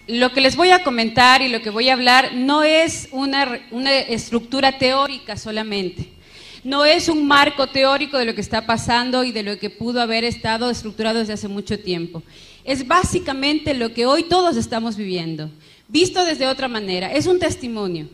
Lo que les voy a comentar y lo que voy a hablar no es una estructura teórica solamente, no es un marco teórico de lo que está pasando y de lo que pudo haber estado estructurado desde hace mucho tiempo. Es básicamente lo que hoy todos estamos viviendo, visto desde otra manera. Es un testimonio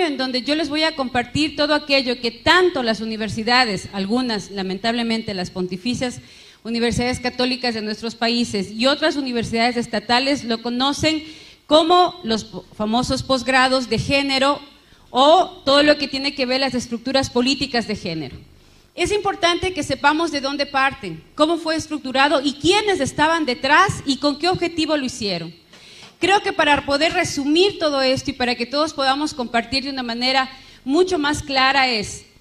en donde yo les voy a compartir todo aquello que tanto las universidades, algunas lamentablemente las pontificias, universidades católicas de nuestros países y otras universidades estatales lo conocen como los famosos posgrados de género o todo lo que tiene que ver las estructuras políticas de género. Es importante que sepamos de dónde parten, cómo fue estructurado y quiénes estaban detrás y con qué objetivo lo hicieron. Creo que para poder resumir todo esto y para que todos podamos compartir de una manera mucho más clara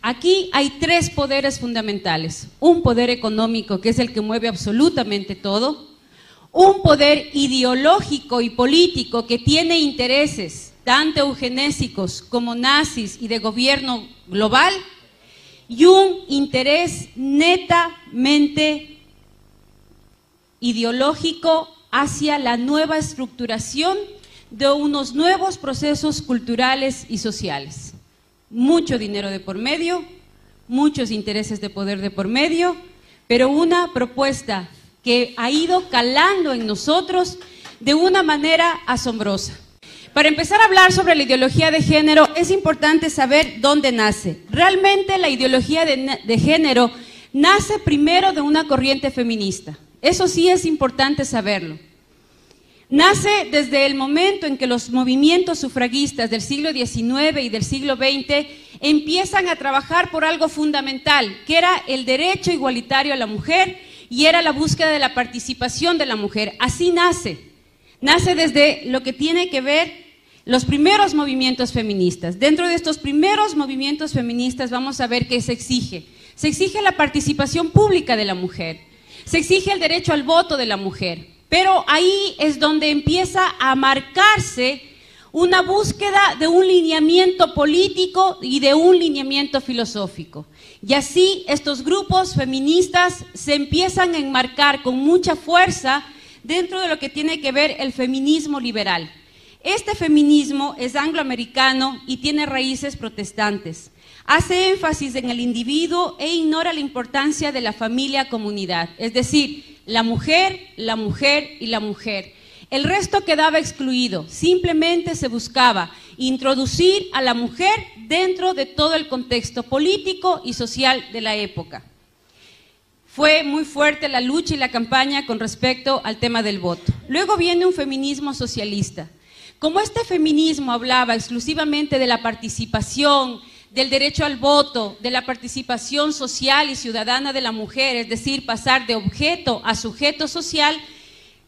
aquí hay tres poderes fundamentales. Un poder económico, que es el que mueve absolutamente todo. Un poder ideológico y político que tiene intereses, tanto eugenésicos como nazis y de gobierno global. Y un interés netamente ideológico hacia la nueva estructuración de unos nuevos procesos culturales y sociales. Mucho dinero de por medio, muchos intereses de poder de por medio, pero una propuesta que ha ido calando en nosotros de una manera asombrosa. Para empezar a hablar sobre la ideología de género, es importante saber dónde nace. Realmente la ideología de género nace primero de una corriente feminista. Eso sí es importante saberlo. Nace desde el momento en que los movimientos sufragistas del siglo XIX y del siglo XX empiezan a trabajar por algo fundamental, que era el derecho igualitario a la mujer y era la búsqueda de la participación de la mujer. Así nace. Nace desde lo que tiene que ver los primeros movimientos feministas. Dentro de estos primeros movimientos feministas vamos a ver qué se exige. Se exige la participación pública de la mujer, se exige el derecho al voto de la mujer. Pero ahí es donde empieza a marcarse una búsqueda de un lineamiento político y de un lineamiento filosófico. Y así estos grupos feministas se empiezan a enmarcar con mucha fuerza dentro de lo que tiene que ver el feminismo liberal. Este feminismo es angloamericano y tiene raíces protestantes. Hace énfasis en el individuo e ignora la importancia de la familia-comunidad, es decir, la mujer y la mujer. El resto quedaba excluido, simplemente se buscaba introducir a la mujer dentro de todo el contexto político y social de la época. Fue muy fuerte la lucha y la campaña con respecto al tema del voto. Luego viene un feminismo socialista. Como este feminismo hablaba exclusivamente de la participación, del derecho al voto, de la participación social y ciudadana de la mujer, es decir, pasar de objeto a sujeto social,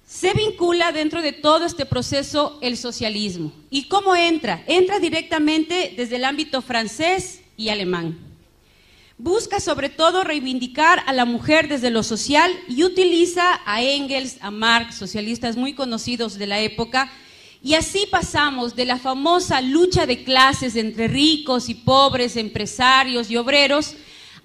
se vincula dentro de todo este proceso el socialismo. ¿Y cómo entra? Entra directamente desde el ámbito francés y alemán. Busca sobre todo reivindicar a la mujer desde lo social y utiliza a Engels, a Marx, socialistas muy conocidos de la época. Y así pasamos de la famosa lucha de clases entre ricos y pobres, empresarios y obreros,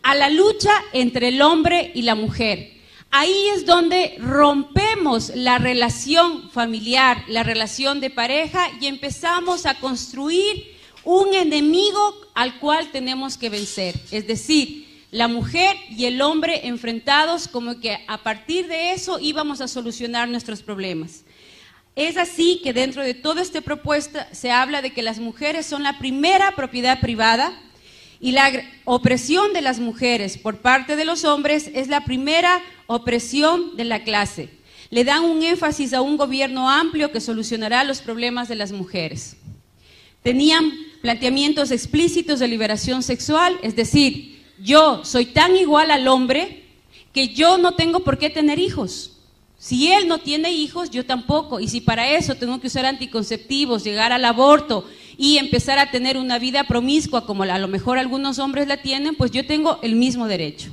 a la lucha entre el hombre y la mujer. Ahí es donde rompemos la relación familiar, la relación de pareja y empezamos a construir un enemigo al cual tenemos que vencer. Es decir, la mujer y el hombre enfrentados, como que a partir de eso íbamos a solucionar nuestros problemas. Es así que dentro de toda esta propuesta se habla de que las mujeres son la primera propiedad privada y la opresión de las mujeres por parte de los hombres es la primera opresión de la clase. Le dan un énfasis a un gobierno amplio que solucionará los problemas de las mujeres. Tenían planteamientos explícitos de liberación sexual, es decir, yo soy tan igual al hombre que yo no tengo por qué tener hijos. Si él no tiene hijos, yo tampoco, y si para eso tengo que usar anticonceptivos, llegar al aborto y empezar a tener una vida promiscua como a lo mejor algunos hombres la tienen, pues yo tengo el mismo derecho.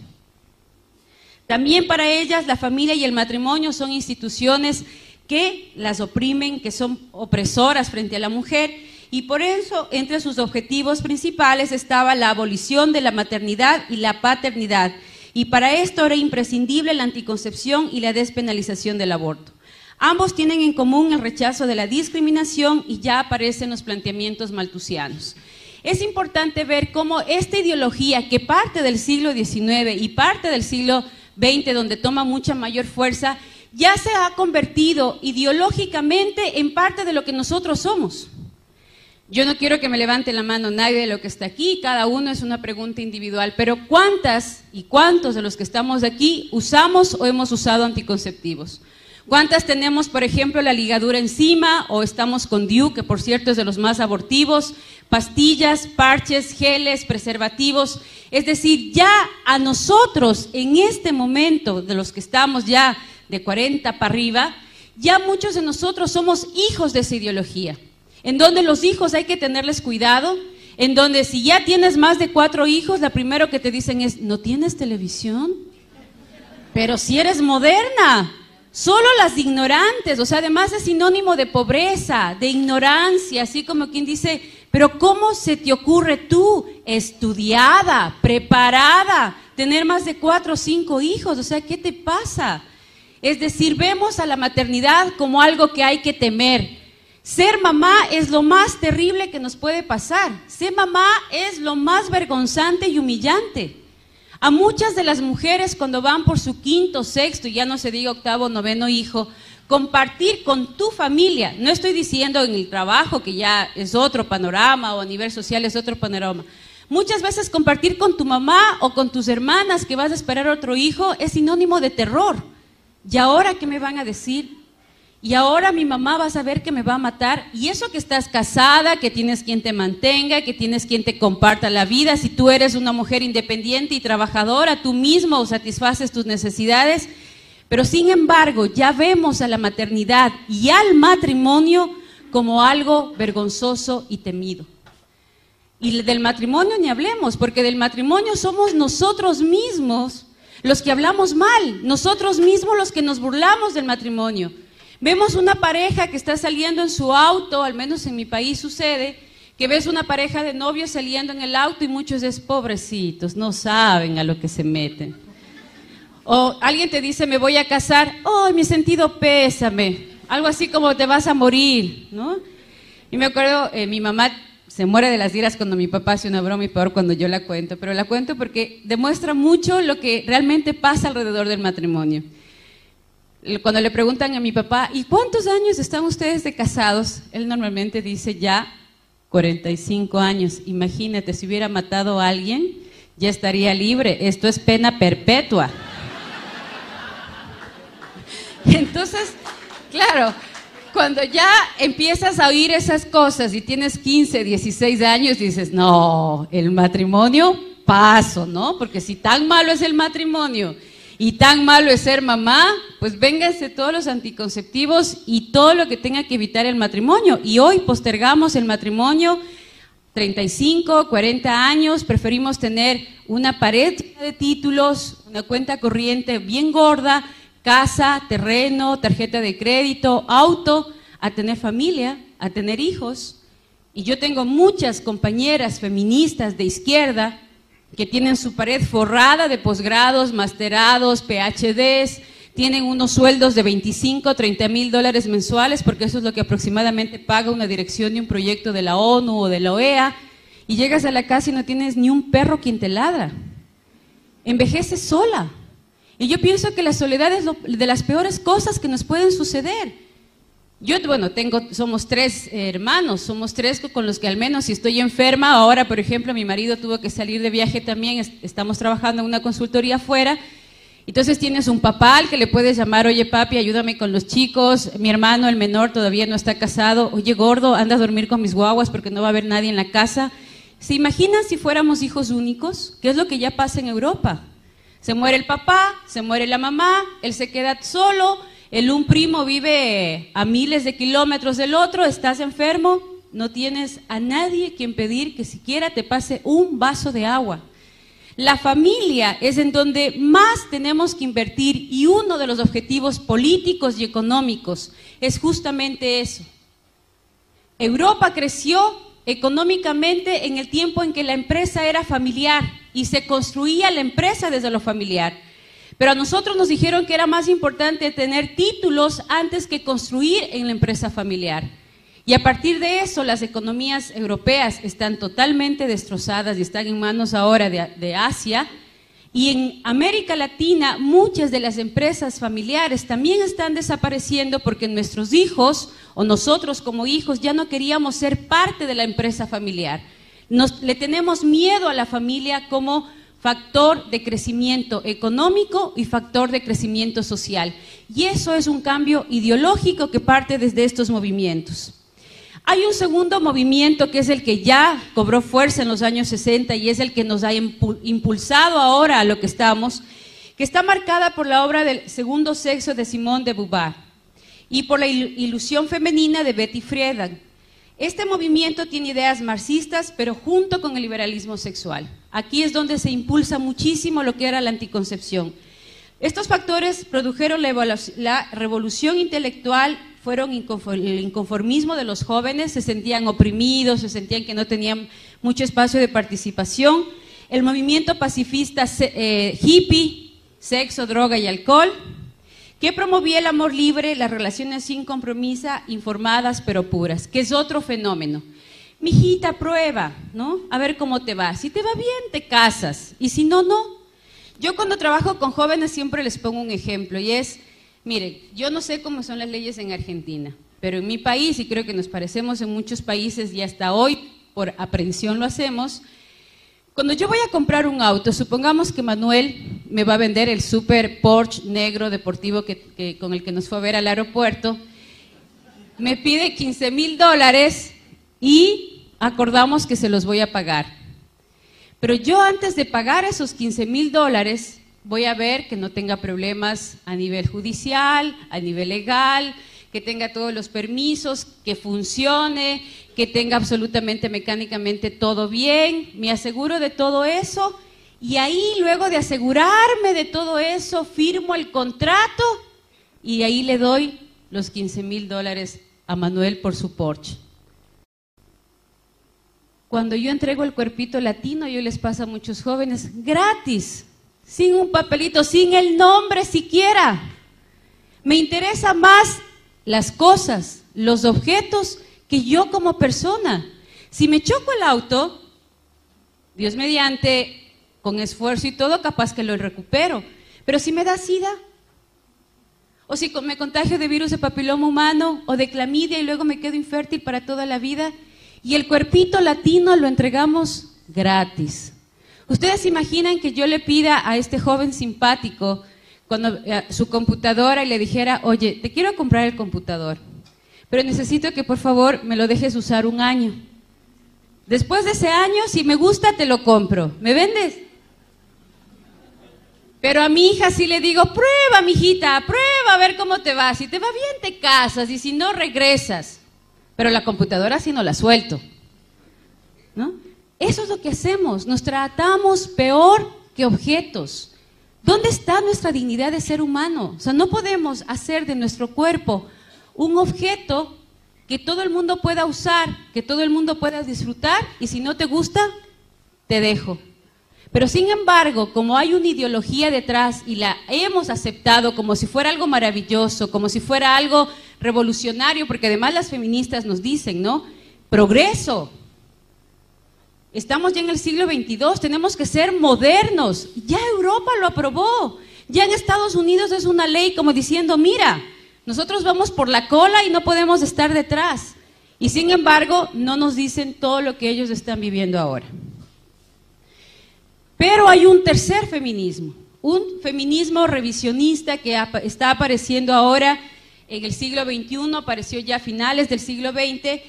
También para ellas la familia y el matrimonio son instituciones que las oprimen, que son opresoras frente a la mujer, y por eso entre sus objetivos principales estaba la abolición de la maternidad y la paternidad. Y para esto era imprescindible la anticoncepción y la despenalización del aborto. Ambos tienen en común el rechazo de la discriminación y ya aparecen los planteamientos malthusianos. Es importante ver cómo esta ideología que parte del siglo XIX y parte del siglo XX, donde toma mucha mayor fuerza, ya se ha convertido ideológicamente en parte de lo que nosotros somos. Yo no quiero que me levante la mano nadie de lo que está aquí, cada uno es una pregunta individual, pero ¿cuántas y cuántos de los que estamos aquí usamos o hemos usado anticonceptivos? ¿Cuántas tenemos, por ejemplo, la ligadura encima o estamos con DIU, que por cierto es de los más abortivos, pastillas, parches, geles, preservativos? Es decir, ya a nosotros en este momento, de los que estamos ya de 40 para arriba, ya muchos de nosotros somos hijos de esa ideología, en donde los hijos hay que tenerles cuidado, en donde si ya tienes más de 4 hijos, lo primero que te dicen es, ¿no tienes televisión? Pero si eres moderna. Solo las ignorantes, o sea, además es sinónimo de pobreza, de ignorancia, así como quien dice, pero ¿cómo se te ocurre tú, estudiada, preparada, tener más de 4 o 5 hijos? O sea, ¿qué te pasa? Es decir, vemos a la maternidad como algo que hay que temer. Ser mamá es lo más terrible que nos puede pasar. Ser mamá es lo más vergonzante y humillante. A muchas de las mujeres cuando van por su 5º, 6º, y ya no se diga 8º, 9º hijo, compartir con tu familia, no estoy diciendo en el trabajo que ya es otro panorama o a nivel social es otro panorama, muchas veces compartir con tu mamá o con tus hermanas que vas a esperar otro hijo es sinónimo de terror. ¿Y ahora qué me van a decir? Y ahora mi mamá va a saber que me va a matar, y eso que estás casada, que tienes quien te mantenga, que tienes quien te comparta la vida, si tú eres una mujer independiente y trabajadora, tú mismo satisfaces tus necesidades, pero sin embargo ya vemos a la maternidad y al matrimonio como algo vergonzoso y temido. Y del matrimonio ni hablemos, porque del matrimonio somos nosotros mismos los que hablamos mal, nosotros mismos los que nos burlamos del matrimonio. Vemos una pareja que está saliendo en su auto, al menos en mi país sucede, que ves una pareja de novios saliendo en el auto y muchos es pobrecitos, no saben a lo que se meten. O alguien te dice, me voy a casar, oh, mi sentido pésame, algo así como te vas a morir, ¿no? Y me acuerdo, mi mamá se muere de las iras cuando mi papá hace una broma y peor cuando yo la cuento, pero la cuento porque demuestra mucho lo que realmente pasa alrededor del matrimonio. Cuando le preguntan a mi papá, ¿y cuántos años están ustedes de casados? Él normalmente dice ya 45 años. Imagínate, si hubiera matado a alguien, ya estaría libre. Esto es pena perpetua. Entonces, claro, cuando ya empiezas a oír esas cosas y tienes 15, 16 años, dices, no, el matrimonio, paso, ¿no? Porque si tan malo es el matrimonio y tan malo es ser mamá, pues vénganse todos los anticonceptivos y todo lo que tenga que evitar el matrimonio. Y hoy postergamos el matrimonio 35, 40 años, preferimos tener una pared de títulos, una cuenta corriente bien gorda, casa, terreno, tarjeta de crédito, auto, a tener familia, a tener hijos. Y yo tengo muchas compañeras feministas de izquierda que tienen su pared forrada de posgrados, masterados, PhDs, tienen unos sueldos de 25, 30 mil dólares mensuales, porque eso es lo que aproximadamente paga una dirección de un proyecto de la ONU o de la OEA, y llegas a la casa y no tienes ni un perro quien te ladra. Envejeces sola. Y yo pienso que la soledad es de las peores cosas que nos pueden suceder. Yo, bueno, somos 3 hermanos, somos 3 con los que al menos si estoy enferma, ahora por ejemplo mi marido tuvo que salir de viaje también, estamos trabajando en una consultoría afuera, entonces tienes un papá al que le puedes llamar, oye papi, ayúdame con los chicos, mi hermano el menor todavía no está casado, oye gordo, anda a dormir con mis guaguas porque no va a haber nadie en la casa. ¿Se imaginan si fuéramos hijos únicos? ¿Qué es lo que ya pasa en Europa? Se muere el papá, se muere la mamá, él se queda solo. Un primo vive a miles de kilómetros del otro, estás enfermo, no tienes a nadie quien pedir que siquiera te pase un vaso de agua. La familia es en donde más tenemos que invertir y uno de los objetivos políticos y económicos es justamente eso. Europa creció económicamente en el tiempo en que la empresa era familiar y se construía la empresa desde lo familiar. Pero a nosotros nos dijeron que era más importante tener títulos antes que construir en la empresa familiar. Y a partir de eso, las economías europeas están totalmente destrozadas y están en manos ahora de Asia. Y en América Latina, muchas de las empresas familiares también están desapareciendo porque nuestros hijos, o nosotros como hijos, ya no queríamos ser parte de la empresa familiar. Le tenemos miedo a la familia como factor de crecimiento económico y factor de crecimiento social. Y eso es un cambio ideológico que parte desde estos movimientos. Hay un segundo movimiento que es el que ya cobró fuerza en los años 60 y es el que nos ha impulsado ahora a lo que estamos, que está marcada por la obra del segundo sexo de Simone de Beauvoir y por la ilusión femenina de Betty Friedan. Este movimiento tiene ideas marxistas, pero junto con el liberalismo sexual. Aquí es donde se impulsa muchísimo lo que era la anticoncepción. Estos factores produjeron la revolución intelectual, fueron el inconformismo de los jóvenes, se sentían oprimidos, se sentían que no tenían mucho espacio de participación. El movimiento pacifista hippie, sexo, droga y alcohol, que promovía el amor libre, las relaciones sin compromiso, informadas pero puras, que es otro fenómeno. Mijita, prueba, ¿no? A ver cómo te va. Si te va bien, te casas, y si no, no. Yo cuando trabajo con jóvenes siempre les pongo un ejemplo, y es, miren, yo no sé cómo son las leyes en Argentina, pero en mi país, y creo que nos parecemos en muchos países, y hasta hoy por aprensión lo hacemos, cuando yo voy a comprar un auto, supongamos que Manuel me va a vender el super Porsche negro deportivo con el que nos fue a ver al aeropuerto, me pide $15,000 y acordamos que se los voy a pagar. Pero yo antes de pagar esos $15,000 voy a ver que no tenga problemas a nivel judicial, a nivel legal, que tenga todos los permisos, que funcione, que tenga absolutamente mecánicamente todo bien, me aseguro de todo eso y ahí luego de asegurarme de todo eso firmo el contrato y ahí le doy los $15,000 a Manuel por su Porsche. Cuando yo entrego el cuerpito latino, yo les paso a muchos jóvenes gratis, sin un papelito, sin el nombre siquiera. Me interesa más las cosas, los objetos, que yo como persona. Si me choco el auto, Dios mediante, con esfuerzo y todo, capaz que lo recupero. Pero si me da SIDA, o si me contagio de virus de papiloma humano o de clamidia y luego me quedo infértil para toda la vida, y el cuerpito latino lo entregamos gratis. ¿Ustedes se imaginan que yo le pida a este joven simpático su computadora y le dijera, oye, te quiero comprar el computador, pero necesito que por favor me lo dejes usar 1 año. Después de ese año, si me gusta, te lo compro. ¿Me vendes? Pero a mi hija sí le digo, prueba, mijita, prueba a ver cómo te va. Si te va bien, te casas, y si no, regresas. Pero la computadora sí no la suelto, ¿no? Eso es lo que hacemos, nos tratamos peor que objetos. ¿Dónde está nuestra dignidad de ser humano? O sea, no podemos hacer de nuestro cuerpo un objeto que todo el mundo pueda usar, que todo el mundo pueda disfrutar, y si no te gusta, te dejo. Pero sin embargo, como hay una ideología detrás y la hemos aceptado como si fuera algo maravilloso, como si fuera algo revolucionario, porque además las feministas nos dicen, ¿no? Progreso. Estamos ya en el siglo XXII, tenemos que ser modernos. Ya Europa lo aprobó. Ya en Estados Unidos es una ley como diciendo, mira, nosotros vamos por la cola y no podemos estar detrás. Y sin embargo, no nos dicen todo lo que ellos están viviendo ahora. Pero hay un tercer feminismo, un feminismo revisionista que está apareciendo ahora en el siglo XXI, apareció ya a finales del siglo XX,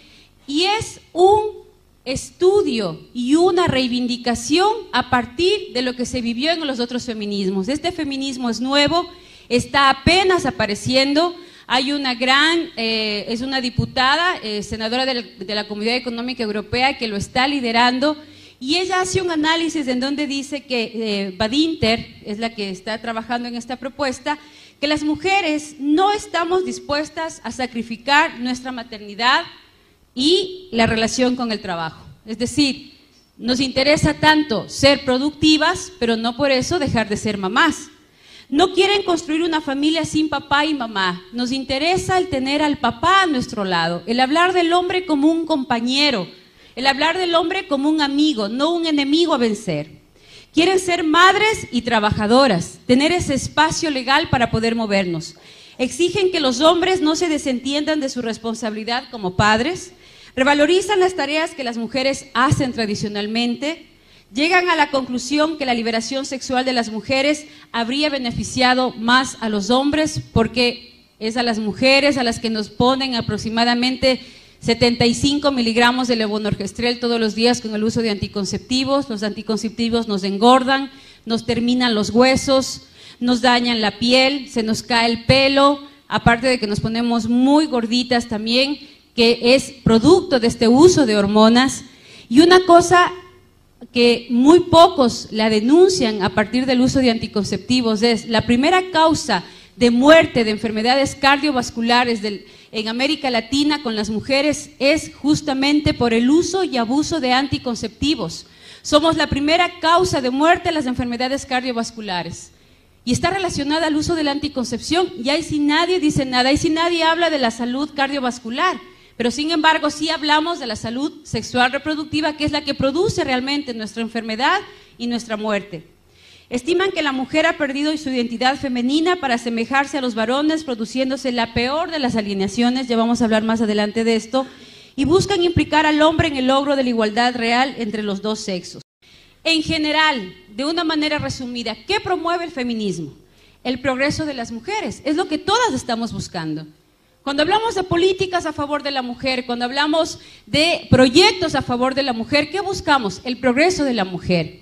y es un estudio y una reivindicación a partir de lo que se vivió en los otros feminismos. Este feminismo es nuevo, está apenas apareciendo. Hay una es una diputada, senadora de la Comunidad Económica Europea, que lo está liderando, y ella hace un análisis en donde dice que Badinter es la que está trabajando en esta propuesta, que las mujeres no estamos dispuestas a sacrificar nuestra maternidad y la relación con el trabajo. Es decir, nos interesa tanto ser productivas, pero no por eso dejar de ser mamás. No quieren construir una familia sin papá y mamá. Nos interesa el tener al papá a nuestro lado, el hablar del hombre como un compañero, el hablar del hombre como un amigo, no un enemigo a vencer. Quieren ser madres y trabajadoras, tener ese espacio legal para poder movernos. Exigen que los hombres no se desentiendan de su responsabilidad como padres, revalorizan las tareas que las mujeres hacen tradicionalmente, llegan a la conclusión que la liberación sexual de las mujeres habría beneficiado más a los hombres porque es a las mujeres a las que nos ponen aproximadamente 75 miligramos de levonorgestrel todos los días con el uso de anticonceptivos. Los anticonceptivos nos engordan, nos terminan los huesos, nos dañan la piel, se nos cae el pelo, aparte de que nos ponemos muy gorditas también, que es producto de este uso de hormonas. Y una cosa que muy pocos la denuncian a partir del uso de anticonceptivos es la primera causa de muerte de enfermedades cardiovasculares en América Latina con las mujeres es justamente por el uso y abuso de anticonceptivos. Somos la primera causa de muerte de las enfermedades cardiovasculares y está relacionada al uso de la anticoncepción. Y ahí sí nadie dice nada, ahí sí nadie habla de la salud cardiovascular. Pero sin embargo sí hablamos de la salud sexual reproductiva, que es la que produce realmente nuestra enfermedad y nuestra muerte. Estiman que la mujer ha perdido su identidad femenina para asemejarse a los varones, produciéndose la peor de las alienaciones, ya vamos a hablar más adelante de esto, y buscan implicar al hombre en el logro de la igualdad real entre los dos sexos. En general, de una manera resumida, ¿qué promueve el feminismo? El progreso de las mujeres, es lo que todas estamos buscando. Cuando hablamos de políticas a favor de la mujer, cuando hablamos de proyectos a favor de la mujer, ¿qué buscamos? El progreso de la mujer.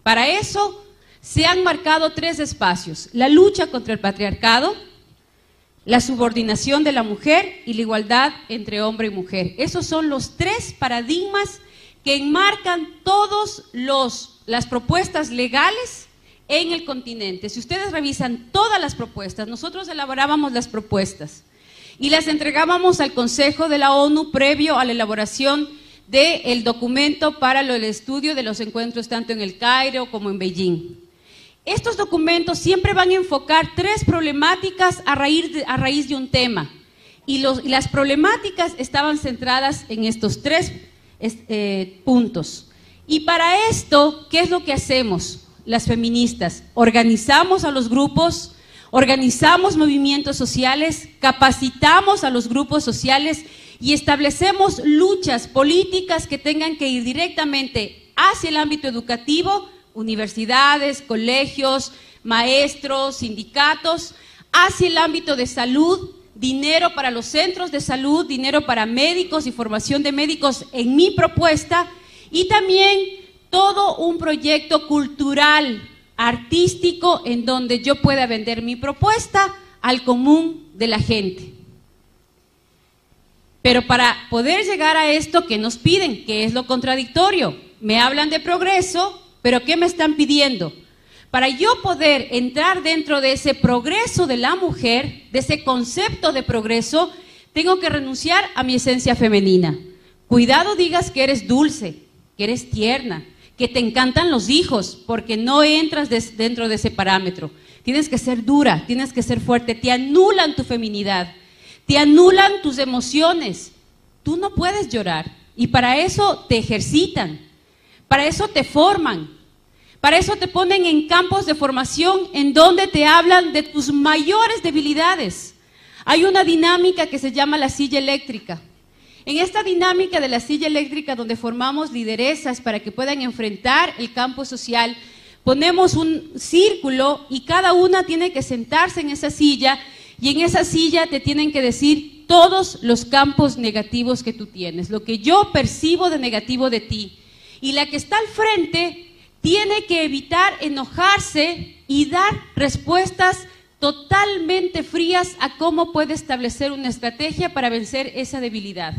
Para eso se han marcado 3 espacios: la lucha contra el patriarcado, la subordinación de la mujer y la igualdad entre hombre y mujer. Esos son los 3 paradigmas que enmarcan todas las propuestas legales en el continente. Si ustedes revisan todas las propuestas, nosotros elaborábamos las propuestas y las entregábamos al Consejo de la ONU previo a la elaboración del documento para el estudio de los encuentros tanto en el Cairo como en Beijing. Estos documentos siempre van a enfocar 3 problemáticas a raíz de un tema y las problemáticas estaban centradas en estos 3 puntos. Y para esto, ¿qué es lo que hacemos las feministas? Organizamos a los grupos, organizamos movimientos sociales, capacitamos a los grupos sociales y establecemos luchas políticas que tengan que ir directamente hacia el ámbito educativo, universidades, colegios, maestros, sindicatos, hacia el ámbito de salud, dinero para los centros de salud, dinero para médicos y formación de médicos en mi propuesta, y también todo un proyecto cultural, artístico, en donde yo pueda vender mi propuesta al común de la gente. Pero para poder llegar a esto, ¿qué nos piden? ¿Qué es lo contradictorio? Me hablan de progreso, pero ¿qué me están pidiendo? Para yo poder entrar dentro de ese progreso de la mujer, de ese concepto de progreso, tengo que renunciar a mi esencia femenina. Cuidado digas que eres dulce, que eres tierna, que te encantan los hijos, porque no entras dentro de ese parámetro. Tienes que ser dura, tienes que ser fuerte, te anulan tu feminidad, te anulan tus emociones. Tú no puedes llorar y para eso te ejercitan, para eso te forman, para eso te ponen en campos de formación en donde te hablan de tus mayores debilidades. Hay una dinámica que se llama la silla eléctrica. En esta dinámica de la silla eléctrica, donde formamos lideresas para que puedan enfrentar el campo social, ponemos un círculo y cada una tiene que sentarse en esa silla y en esa silla te tienen que decir todos los campos negativos que tú tienes, lo que yo percibo de negativo de ti. Y la que está al frente tiene que evitar enojarse y dar respuestas totalmente frías a cómo puede establecer una estrategia para vencer esa debilidad.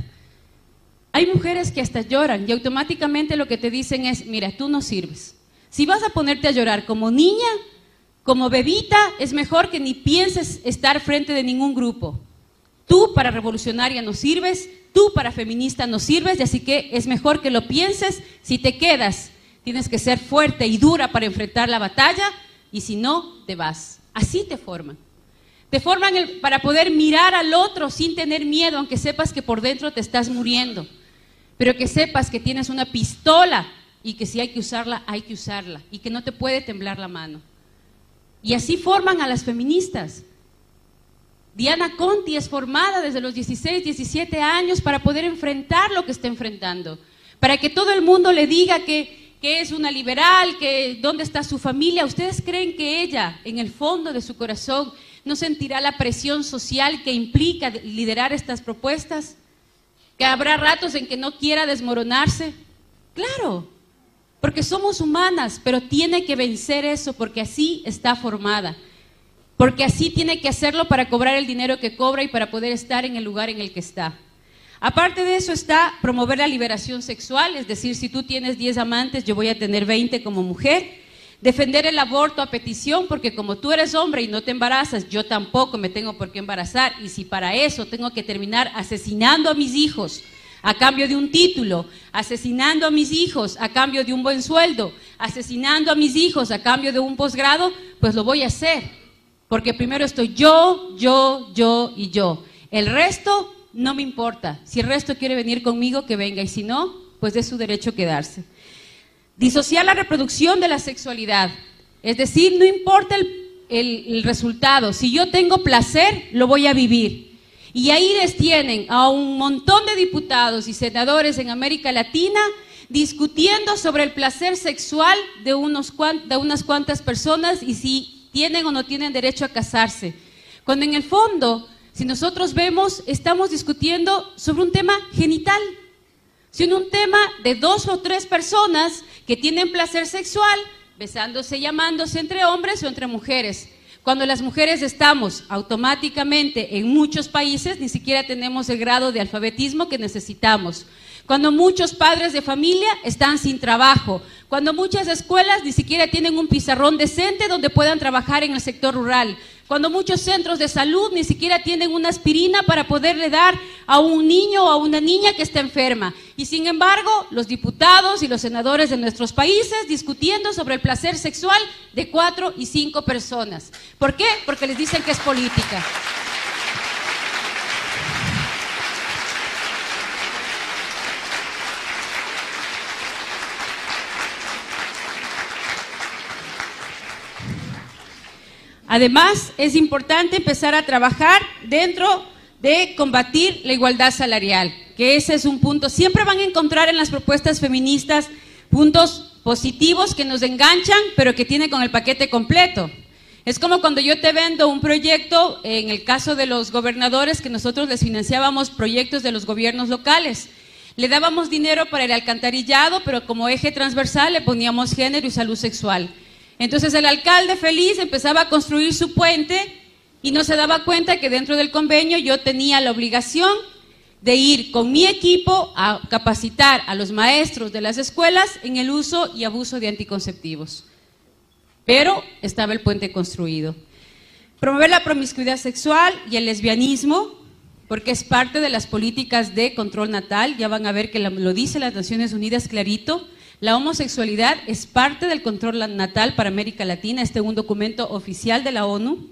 Hay mujeres que hasta lloran y automáticamente lo que te dicen es, mira, tú no sirves. Si vas a ponerte a llorar como niña, como bebita, es mejor que ni pienses estar frente de ningún grupo. Tú para revolucionaria no sirves, tú para feminista no sirves, y así que es mejor que lo pienses. Si te quedas, tienes que ser fuerte y dura para enfrentar la batalla, y si no, te vas. Así te forman. Te forman para poder mirar al otro sin tener miedo, aunque sepas que por dentro te estás muriendo. Pero que sepas que tienes una pistola y que si hay que usarla, hay que usarla. Y que no te puede temblar la mano. Y así forman a las feministas. Diana Conti es formada desde los 16, 17 años para poder enfrentar lo que está enfrentando. Para que todo el mundo le diga que es una liberal, que dónde está su familia. ¿Ustedes creen que ella, en el fondo de su corazón, no sentirá la presión social que implica liderar estas propuestas? ¿Que habrá ratos en que no quiera desmoronarse? Claro, porque somos humanas, pero tiene que vencer eso porque así está formada. Porque así tiene que hacerlo para cobrar el dinero que cobra y para poder estar en el lugar en el que está. Aparte de eso está promover la liberación sexual, es decir, si tú tienes 10 amantes, yo voy a tener 20 como mujer. Defender el aborto a petición, porque como tú eres hombre y no te embarazas, yo tampoco me tengo por qué embarazar. Y si para eso tengo que terminar asesinando a mis hijos a cambio de un título, asesinando a mis hijos a cambio de un buen sueldo, asesinando a mis hijos a cambio de un posgrado, pues lo voy a hacer. Porque primero estoy yo y yo. El resto no me importa. Si el resto quiere venir conmigo, que venga. Y si no, pues es su derecho quedarse. Disociar la reproducción de la sexualidad. Es decir, no importa el resultado. Si yo tengo placer, lo voy a vivir. Y ahí les tienen a un montón de diputados y senadores en América Latina discutiendo sobre el placer sexual de unas cuantas personas y si tienen o no tienen derecho a casarse. Cuando en el fondo, si nosotros vemos, estamos discutiendo sobre un tema genital, sino un tema de 2 o 3 personas que tienen placer sexual, besándose y amándose entre hombres o entre mujeres. Cuando las mujeres estamos automáticamente en muchos países, ni siquiera tenemos el grado de alfabetismo que necesitamos. Cuando muchos padres de familia están sin trabajo, cuando muchas escuelas ni siquiera tienen un pizarrón decente donde puedan trabajar en el sector rural, cuando muchos centros de salud ni siquiera tienen una aspirina para poderle dar a un niño o a una niña que está enferma. Y sin embargo, los diputados y los senadores de nuestros países discutiendo sobre el placer sexual de 4 y 5 personas. ¿Por qué? Porque les dicen que es política. Además, es importante empezar a trabajar dentro de combatir la igualdad salarial, que ese es un punto. Siempre van a encontrar en las propuestas feministas puntos positivos que nos enganchan, pero que tienen con el paquete completo. Es como cuando yo te vendo un proyecto, en el caso de los gobernadores, que nosotros les financiábamos proyectos de los gobiernos locales. Le dábamos dinero para el alcantarillado, pero como eje transversal le poníamos género y salud sexual. Entonces el alcalde feliz empezaba a construir su puente y no se daba cuenta que dentro del convenio yo tenía la obligación de ir con mi equipo a capacitar a los maestros de las escuelas en el uso y abuso de anticonceptivos. Pero estaba el puente construido. Promover la promiscuidad sexual y el lesbianismo, porque es parte de las políticas de control natal. Ya van a ver que lo dice las Naciones Unidas clarito. La homosexualidad es parte del control natal para América Latina, un documento oficial de la ONU.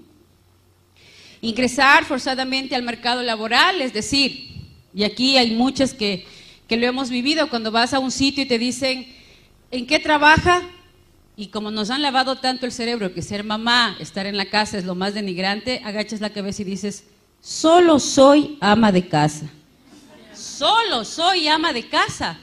Ingresar forzadamente al mercado laboral, es decir, y aquí hay muchas que lo hemos vivido, cuando vas a un sitio y te dicen, ¿en qué trabaja? Y como nos han lavado tanto el cerebro que ser mamá, estar en la casa es lo más denigrante, agachas la cabeza y dices, solo soy ama de casa. Solo soy ama de casa.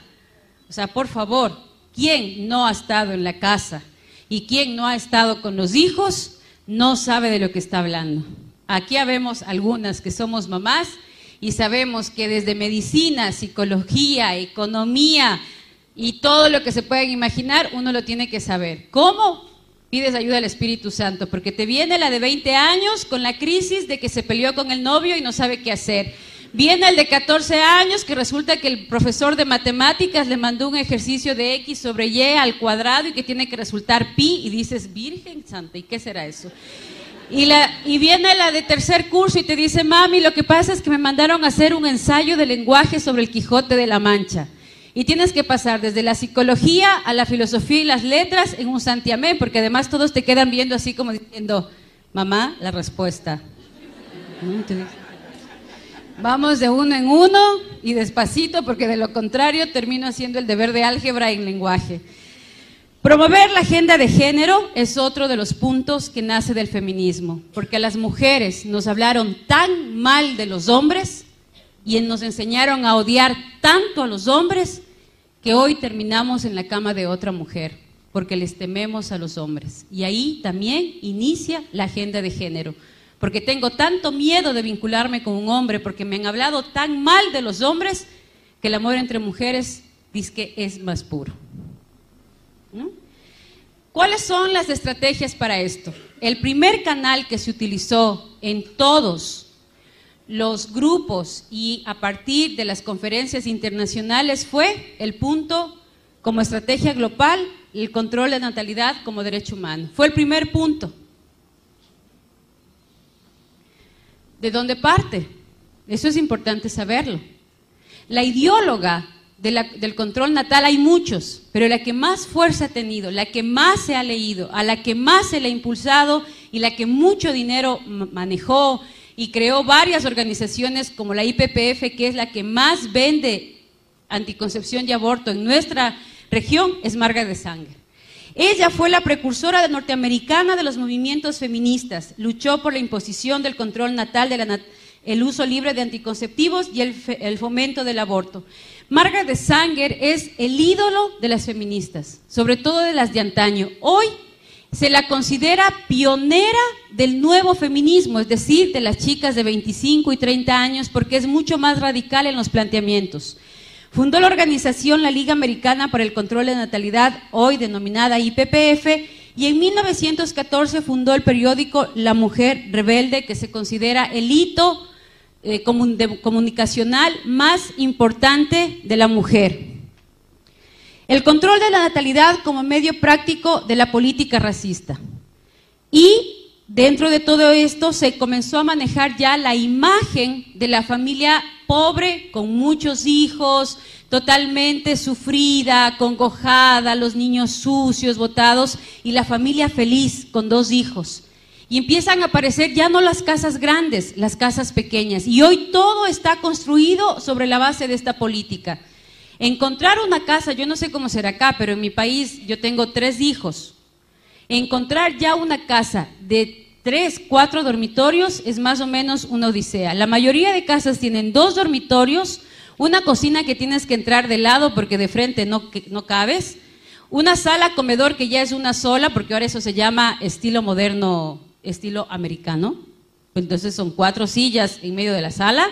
O sea, por favor, ¿quién no ha estado en la casa y quién no ha estado con los hijos no sabe de lo que está hablando? Aquí habemos algunas que somos mamás y sabemos que desde medicina, psicología, economía y todo lo que se puedan imaginar, uno lo tiene que saber. ¿Cómo? Pides ayuda al Espíritu Santo, porque te viene la de 20 años con la crisis de que se peleó con el novio y no sabe qué hacer. Viene el de 14 años que resulta que el profesor de matemáticas le mandó un ejercicio de X sobre Y al cuadrado y que tiene que resultar pi y dices, Virgen Santa, ¿y qué será eso? Y viene la de tercer curso y te dice, mami, lo que pasa es que me mandaron a hacer un ensayo de lenguaje sobre el Quijote de la Mancha. Y tienes que pasar desde la psicología a la filosofía y las letras en un santiamén, porque además todos te quedan viendo así como diciendo, Mamá, la respuesta. Vamos de uno en uno y despacito, porque de lo contrario termino haciendo el deber de álgebra en lenguaje. Promover la agenda de género es otro de los puntos que nace del feminismo, porque a las mujeres nos hablaron tan mal de los hombres y nos enseñaron a odiar tanto a los hombres que hoy terminamos en la cama de otra mujer, porque les tememos a los hombres. Y ahí también inicia la agenda de género, porque tengo tanto miedo de vincularme con un hombre, porque me han hablado tan mal de los hombres, que el amor entre mujeres dice que es más puro. ¿No? ¿Cuáles son las estrategias para esto? El primer canal que se utilizó en todos los grupos y a partir de las conferencias internacionales fue el punto como estrategia global, el control de natalidad como derecho humano. Fue el primer punto. ¿De dónde parte? Eso es importante saberlo. La ideóloga del control natal hay muchos, pero la que más fuerza ha tenido, la que más se ha leído, a la que más se le ha impulsado y la que mucho dinero manejó y creó varias organizaciones como la IPPF, que es la que más vende anticoncepción y aborto en nuestra región, es Margaret Sanger. Ella fue la precursora norteamericana de los movimientos feministas, luchó por la imposición del control natal, el uso libre de anticonceptivos y el fomento del aborto. Margaret Sanger es el ídolo de las feministas, sobre todo de las de antaño. Hoy se la considera pionera del nuevo feminismo, es decir, de las chicas de 25 y 30 años, porque es mucho más radical en los planteamientos. Fundó la organización La Liga Americana para el Control de Natalidad, hoy denominada IPPF, y en 1914 fundó el periódico La Mujer Rebelde, que se considera el hito comunicacional más importante de la mujer. El control de la natalidad como medio práctico de la política racista. Y dentro de todo esto se comenzó a manejar ya la imagen de la familia pobre, con muchos hijos, totalmente sufrida, acongojada, los niños sucios, botados, y la familia feliz con 2 hijos. Y empiezan a aparecer ya no las casas grandes, las casas pequeñas. Y hoy todo está construido sobre la base de esta política. Encontrar una casa, yo no sé cómo será acá, pero en mi país yo tengo 3 hijos. Encontrar ya una casa de 3, 4 dormitorios es más o menos una odisea. La mayoría de casas tienen 2 dormitorios, una cocina que tienes que entrar de lado porque de frente no cabes, una sala comedor que ya es una sola, porque ahora eso se llama estilo moderno, estilo americano. Entonces son 4 sillas en medio de la sala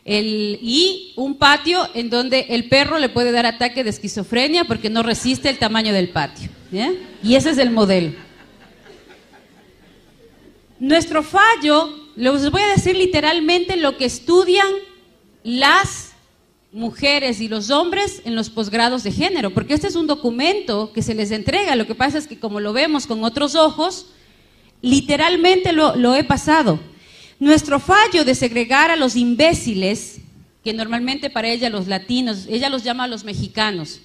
y un patio en donde el perro le puede dar ataque de esquizofrenia porque no resiste el tamaño del patio, ¿ya? Y ese es el modelo. Nuestro fallo, les voy a decir literalmente lo que estudian las mujeres y los hombres en los posgrados de género, porque este es un documento que se les entrega. Lo que pasa es que como lo vemos con otros ojos, literalmente lo he pasado. Nuestro fallo de segregar a los imbéciles, que normalmente para ella los latinos, ella los llama a los mexicanos,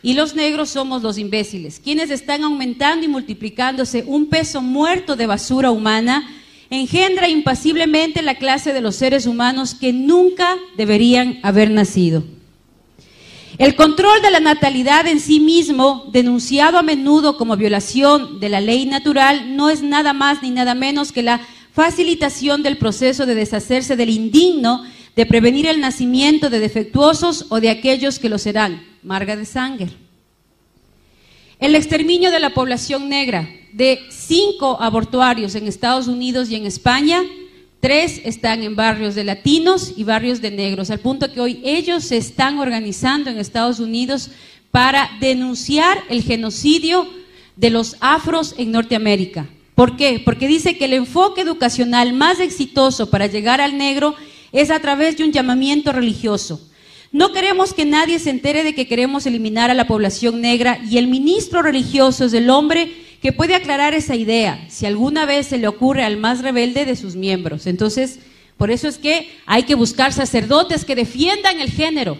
y los negros somos los imbéciles, quienes están aumentando y multiplicándose un peso muerto de basura humana, engendra impasiblemente la clase de los seres humanos que nunca deberían haber nacido. El control de la natalidad en sí mismo, denunciado a menudo como violación de la ley natural, no es nada más ni nada menos que la facilitación del proceso de deshacerse del indigno, de prevenir el nacimiento de defectuosos o de aquellos que lo serán. Margaret Sanger. El exterminio de la población negra. De 5 abortuarios en Estados Unidos y en España, 3 están en barrios de latinos y barrios de negros, al punto que hoy ellos se están organizando en Estados Unidos para denunciar el genocidio de los afros en Norteamérica. ¿Por qué? Porque dice que el enfoque educacional más exitoso para llegar al negro es a través de un llamamiento religioso. No queremos que nadie se entere de que queremos eliminar a la población negra, y el ministro religioso es el hombre que puede aclarar esa idea, si alguna vez se le ocurre al más rebelde de sus miembros. Entonces, por eso es que hay que buscar sacerdotes que defiendan el género,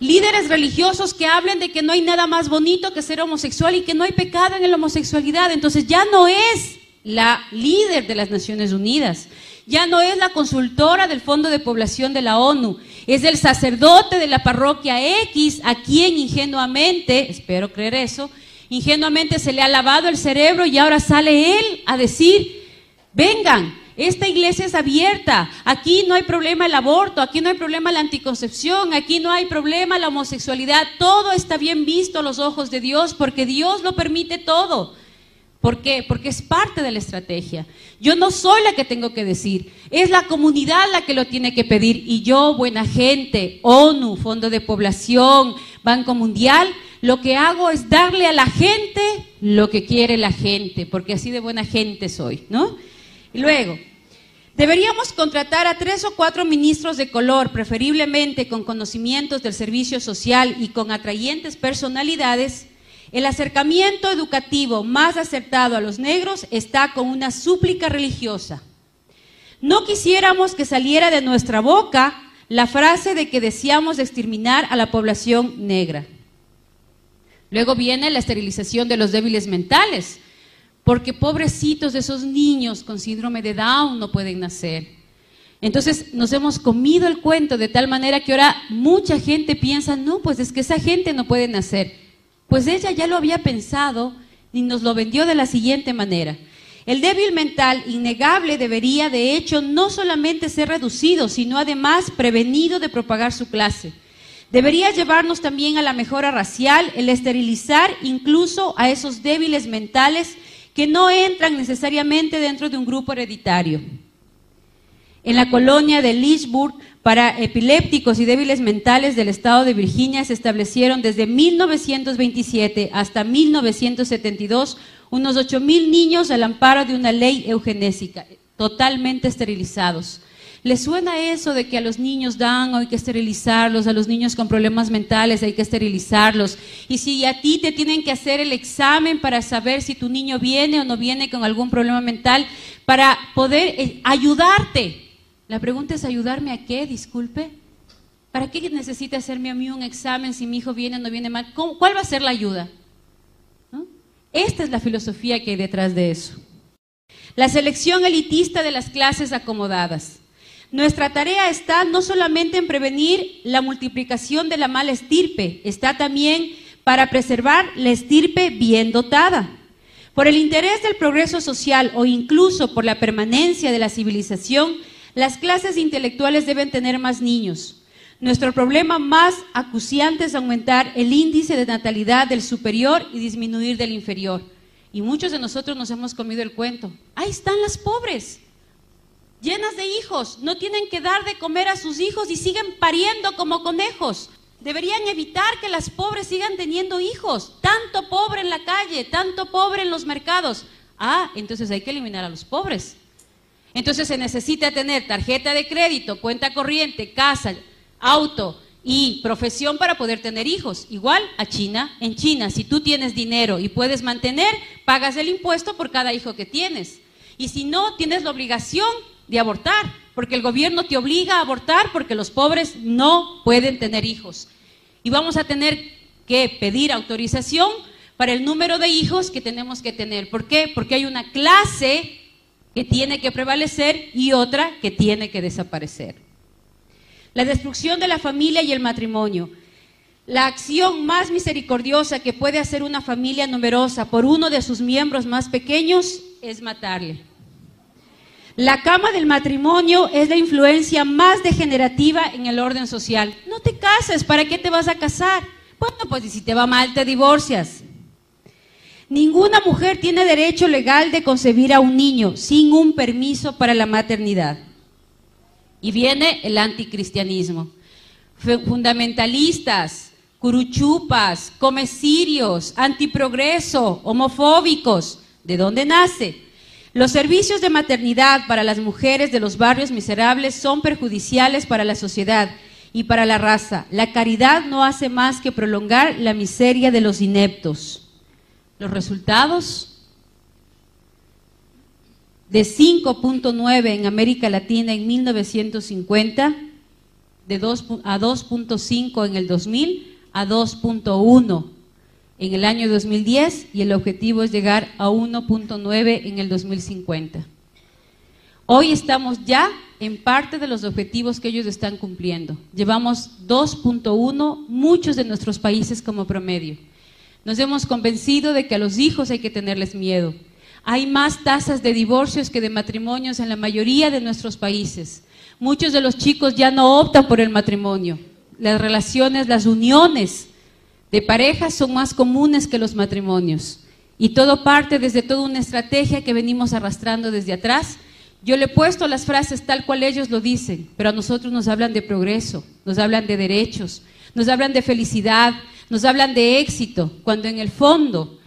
líderes religiosos que hablen de que no hay nada más bonito que ser homosexual y que no hay pecado en la homosexualidad. Entonces ya no es la líder de las Naciones Unidas. Ya no es la consultora del Fondo de Población de la ONU, es el sacerdote de la parroquia X a quien ingenuamente, espero creer eso, ingenuamente se le ha lavado el cerebro y ahora sale él a decir, vengan, esta iglesia es abierta, aquí no hay problema el aborto, aquí no hay problema la anticoncepción, aquí no hay problema la homosexualidad, todo está bien visto a los ojos de Dios porque Dios lo permite todo. ¿Por qué? Porque es parte de la estrategia. Yo no soy la que tengo que decir, es la comunidad la que lo tiene que pedir y yo, buena gente, ONU, Fondo de Población, Banco Mundial, lo que hago es darle a la gente lo que quiere la gente, porque así de buena gente soy, ¿no? Y luego, deberíamos contratar a 3 o 4 ministros de color, preferiblemente con conocimientos del servicio social y con atrayentes personalidades. El acercamiento educativo más acertado a los negros está con una súplica religiosa. No quisiéramos que saliera de nuestra boca la frase de que deseamos exterminar a la población negra. Luego viene la esterilización de los débiles mentales, porque pobrecitos de esos niños con síndrome de Down no pueden nacer. Entonces nos hemos comido el cuento de tal manera que ahora mucha gente piensa, no, pues es que esa gente no puede nacer. Pues ella ya lo había pensado y nos lo vendió de la siguiente manera. El débil mental innegable debería de hecho no solamente ser reducido, sino además prevenido de propagar su clase. Debería llevarnos también a la mejora racial, el esterilizar incluso a esos débiles mentales que no entran necesariamente dentro de un grupo hereditario. En la colonia de Lynchburg, para epilépticos y débiles mentales del estado de Virginia, se establecieron desde 1927 hasta 1972 unos 8,000 niños al amparo de una ley eugenésica, totalmente esterilizados. ¿Les suena eso de que a los niños hay que esterilizarlos, a los niños con problemas mentales hay que esterilizarlos? Y si a ti te tienen que hacer el examen para saber si tu niño viene o no viene con algún problema mental, para poder ayudarte. La pregunta es, ¿ayudarme a qué? Disculpe. ¿Para qué necesita hacerme a mí un examen si mi hijo viene o no viene mal? ¿Cuál va a ser la ayuda? ¿No? Esta es la filosofía que hay detrás de eso. La selección elitista de las clases acomodadas. Nuestra tarea está no solamente en prevenir la multiplicación de la mala estirpe, está también para preservar la estirpe bien dotada. Por el interés del progreso social o incluso por la permanencia de la civilización, las clases intelectuales deben tener más niños. Nuestro problema más acuciante es aumentar el índice de natalidad del superior y disminuir del inferior. Y muchos de nosotros nos hemos comido el cuento. Ahí están las pobres, llenas de hijos, no tienen que dar de comer a sus hijos y siguen pariendo como conejos. Deberían evitar que las pobres sigan teniendo hijos. Tanto pobre en la calle, tanto pobre en los mercados. Entonces hay que eliminar a los pobres. Entonces se necesita tener tarjeta de crédito, cuenta corriente, casa, auto y profesión para poder tener hijos. Igual a China. En China, si tú tienes dinero y puedes mantener, pagas el impuesto por cada hijo que tienes. Y si no, tienes la obligación de abortar, porque el gobierno te obliga a abortar porque los pobres no pueden tener hijos. Y vamos a tener que pedir autorización para el número de hijos que tenemos que tener. ¿Por qué? Porque hay una clase que tiene que prevalecer y otra que tiene que desaparecer. La destrucción de la familia y el matrimonio. La acción más misericordiosa que puede hacer una familia numerosa por uno de sus miembros más pequeños es matarle. La cama del matrimonio es la influencia más degenerativa en el orden social. No te cases, ¿para qué te vas a casar? Bueno, pues y si te va mal te divorcias. Ninguna mujer tiene derecho legal de concebir a un niño sin un permiso para la maternidad. Y viene el anticristianismo. Fundamentalistas, curuchupas, comecirios, antiprogreso, homofóbicos. ¿De dónde nace? Los servicios de maternidad para las mujeres de los barrios miserables son perjudiciales para la sociedad y para la raza. La caridad no hace más que prolongar la miseria de los ineptos. Los resultados de 5.9 en América Latina en 1950, a 2.5 en el 2000, a 2.1 en el año 2010 y el objetivo es llegar a 1.9 en el 2050. Hoy estamos ya en parte de los objetivos que ellos están cumpliendo. Llevamos 2.1, muchos de nuestros países como promedio. Nos hemos convencido de que a los hijos hay que tenerles miedo. Hay más tasas de divorcios que de matrimonios en la mayoría de nuestros países. Muchos de los chicos ya no optan por el matrimonio. Las relaciones, las uniones de parejas son más comunes que los matrimonios. Y todo parte desde toda una estrategia que venimos arrastrando desde atrás. Yo le he puesto las frases tal cual ellos lo dicen, pero a nosotros nos hablan de progreso, nos hablan de derechos, nos hablan de felicidad, nos hablan de éxito, cuando en el fondo,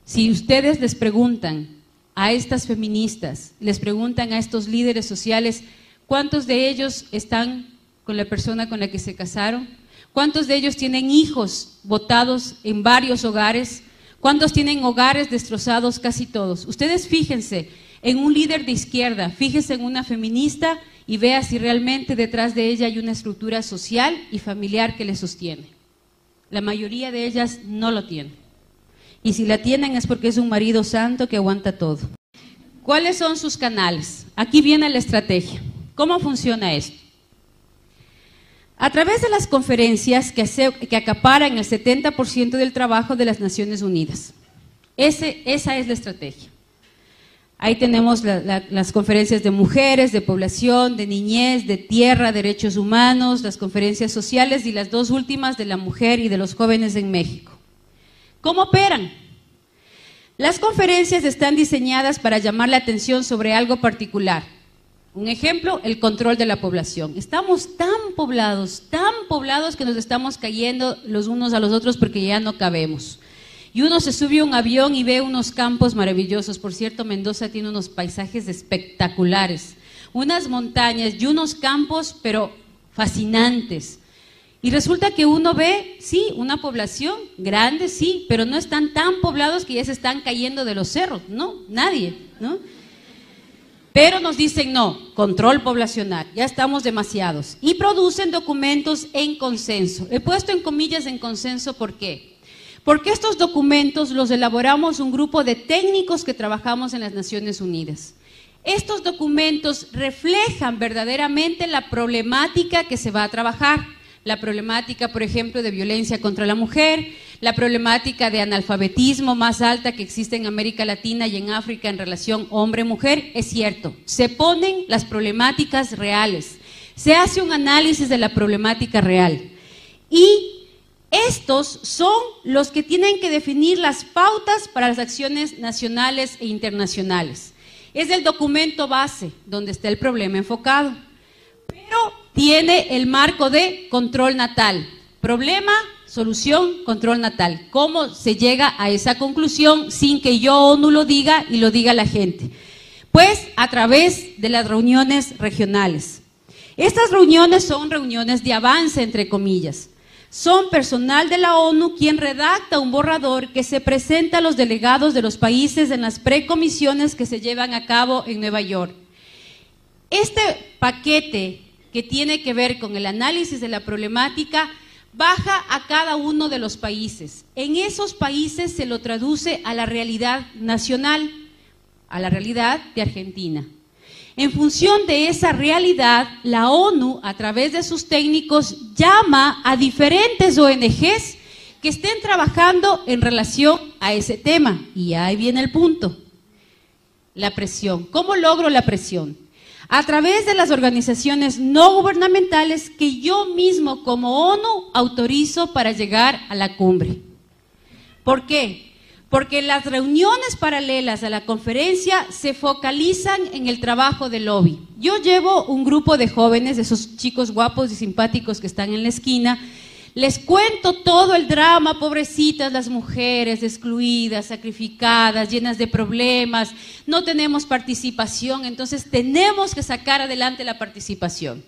si ustedes les preguntan a estas feministas, les preguntan a estos líderes sociales, ¿cuántos de ellos están con la persona con la que se casaron? ¿Cuántos de ellos tienen hijos botados en varios hogares? ¿Cuántos tienen hogares destrozados? Casi todos. Ustedes fíjense en un líder de izquierda, fíjense en una feminista y vea si realmente detrás de ella hay una estructura social y familiar que le sostiene. La mayoría de ellas no lo tienen. Y si la tienen es porque es un marido santo que aguanta todo. ¿Cuáles son sus canales? Aquí viene la estrategia. ¿Cómo funciona esto? A través de las conferencias que acaparan el 70% del trabajo de las Naciones Unidas. Esa es la estrategia. Ahí tenemos las conferencias de mujeres, de población, de niñez, de tierra, derechos humanos, las conferencias sociales y las dos últimas de la mujer y de los jóvenes en México. ¿Cómo operan? Las conferencias están diseñadas para llamar la atención sobre algo particular. Un ejemplo, el control de la población. Estamos tan poblados que nos estamos cayendo los unos a los otros porque ya no cabemos. Y uno se sube a un avión y ve unos campos maravillosos. Por cierto, Mendoza tiene unos paisajes espectaculares, unas montañas y unos campos, pero fascinantes. Y resulta que uno ve, sí, una población grande, sí, pero no están tan poblados que ya se están cayendo de los cerros. No, nadie, ¿no? Pero nos dicen no, control poblacional, ya estamos demasiados. Y producen documentos en consenso. He puesto en comillas en consenso, ¿por qué? Porque estos documentos los elaboramos un grupo de técnicos que trabajamos en las Naciones Unidas. Estos documentos reflejan verdaderamente la problemática que se va a trabajar. La problemática, por ejemplo, de violencia contra la mujer, la problemática de analfabetismo más alta que existe en América Latina y en África en relación hombre-mujer, es cierto. Se ponen las problemáticas reales, se hace un análisis de la problemática real y estos son los que tienen que definir las pautas para las acciones nacionales e internacionales. Es el documento base donde está el problema enfocado, pero tiene el marco de control natal. Problema, solución, control natal. ¿Cómo se llega a esa conclusión sin que yo ONU lo diga y lo diga la gente? Pues a través de las reuniones regionales. Estas reuniones son reuniones de avance, entre comillas. Son personal de la ONU quien redacta un borrador que se presenta a los delegados de los países en las precomisiones que se llevan a cabo en Nueva York. Este paquete que tiene que ver con el análisis de la problemática baja a cada uno de los países. En esos países se lo traduce a la realidad nacional, a la realidad de Argentina. En función de esa realidad, la ONU, a través de sus técnicos, llama a diferentes ONGs que estén trabajando en relación a ese tema. Y ahí viene el punto, la presión. ¿Cómo logro la presión? A través de las organizaciones no gubernamentales que yo mismo como ONU autorizo para llegar a la cumbre. ¿Por qué? Porque las reuniones paralelas a la conferencia se focalizan en el trabajo de lobby. Yo llevo un grupo de jóvenes, de esos chicos guapos y simpáticos que están en la esquina, les cuento todo el drama, pobrecitas las mujeres, excluidas, sacrificadas, llenas de problemas, no tenemos participación, entonces tenemos que sacar adelante la participación.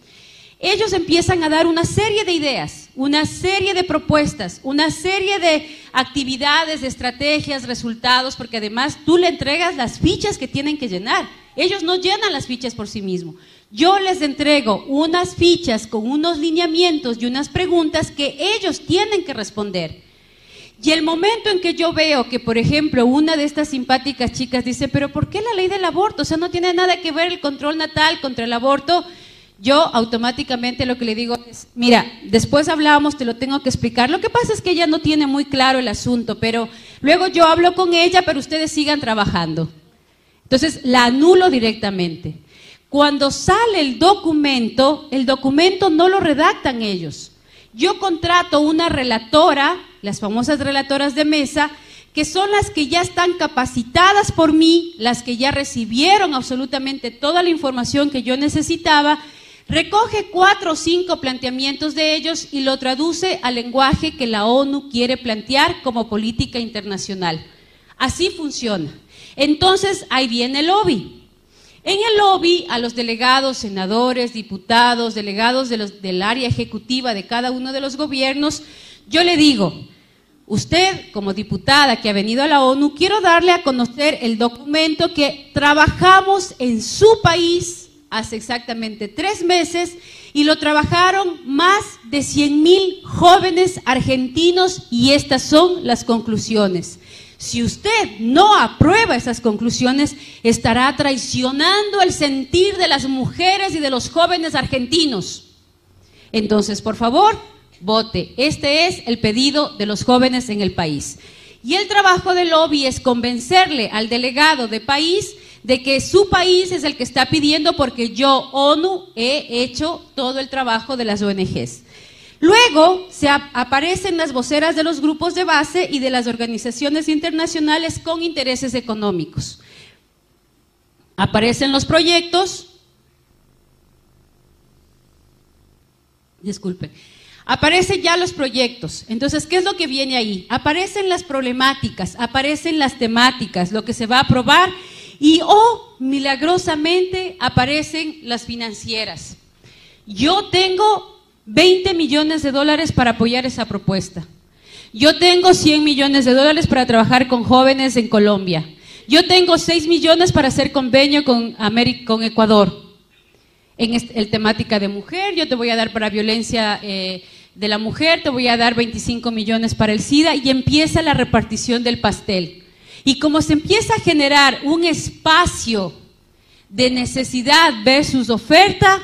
Ellos empiezan a dar una serie de ideas, una serie de propuestas, una serie de actividades, de estrategias, resultados, porque además tú le entregas las fichas que tienen que llenar. Ellos no llenan las fichas por sí mismos. Yo les entrego unas fichas con unos lineamientos y unas preguntas que ellos tienen que responder. Y el momento en que yo veo que, por ejemplo, una de estas simpáticas chicas dice, pero ¿por qué la ley del aborto? O sea, no tiene nada que ver el control natal contra el aborto. Yo automáticamente lo que le digo es, mira, después hablamos, te lo tengo que explicar. Lo que pasa es que ella no tiene muy claro el asunto, pero luego yo hablo con ella, pero ustedes sigan trabajando. Entonces, la anulo directamente. Cuando sale el documento no lo redactan ellos. Yo contrato una relatora, las famosas relatoras de mesa, que son las que ya están capacitadas por mí, las que ya recibieron absolutamente toda la información que yo necesitaba, recoge 4 o 5 planteamientos de ellos y lo traduce al lenguaje que la ONU quiere plantear como política internacional. Así funciona. Entonces, ahí viene el lobby. En el lobby, a los delegados, senadores, diputados, delegados del área ejecutiva de cada uno de los gobiernos, yo le digo, usted como diputada que ha venido a la ONU, quiero darle a conocer el documento que trabajamos en su país hace exactamente 3 meses y lo trabajaron más de 100,000 jóvenes argentinos y estas son las conclusiones. Si usted no aprueba esas conclusiones, estará traicionando el sentir de las mujeres y de los jóvenes argentinos. Entonces, por favor, vote. Este es el pedido de los jóvenes en el país. Y el trabajo del lobby es convencerle al delegado de país de que su país es el que está pidiendo porque yo, ONU, he hecho todo el trabajo de las ONGs. Luego aparecen las voceras de los grupos de base y de las organizaciones internacionales con intereses económicos. Aparecen los proyectos, disculpen, aparecen ya los proyectos. Entonces, ¿qué es lo que viene ahí? Aparecen las problemáticas, aparecen las temáticas, lo que se va a aprobar y, milagrosamente, aparecen las financieras. Yo tengo 20 millones de dólares para apoyar esa propuesta. Yo tengo 100 millones de dólares para trabajar con jóvenes en Colombia. Yo tengo 6 millones para hacer convenio con Ecuador. En el temática de mujer, yo te voy a dar para violencia de la mujer, te voy a dar 25 millones para el SIDA y empieza la repartición del pastel. Y como se empieza a generar un espacio de necesidad versus oferta,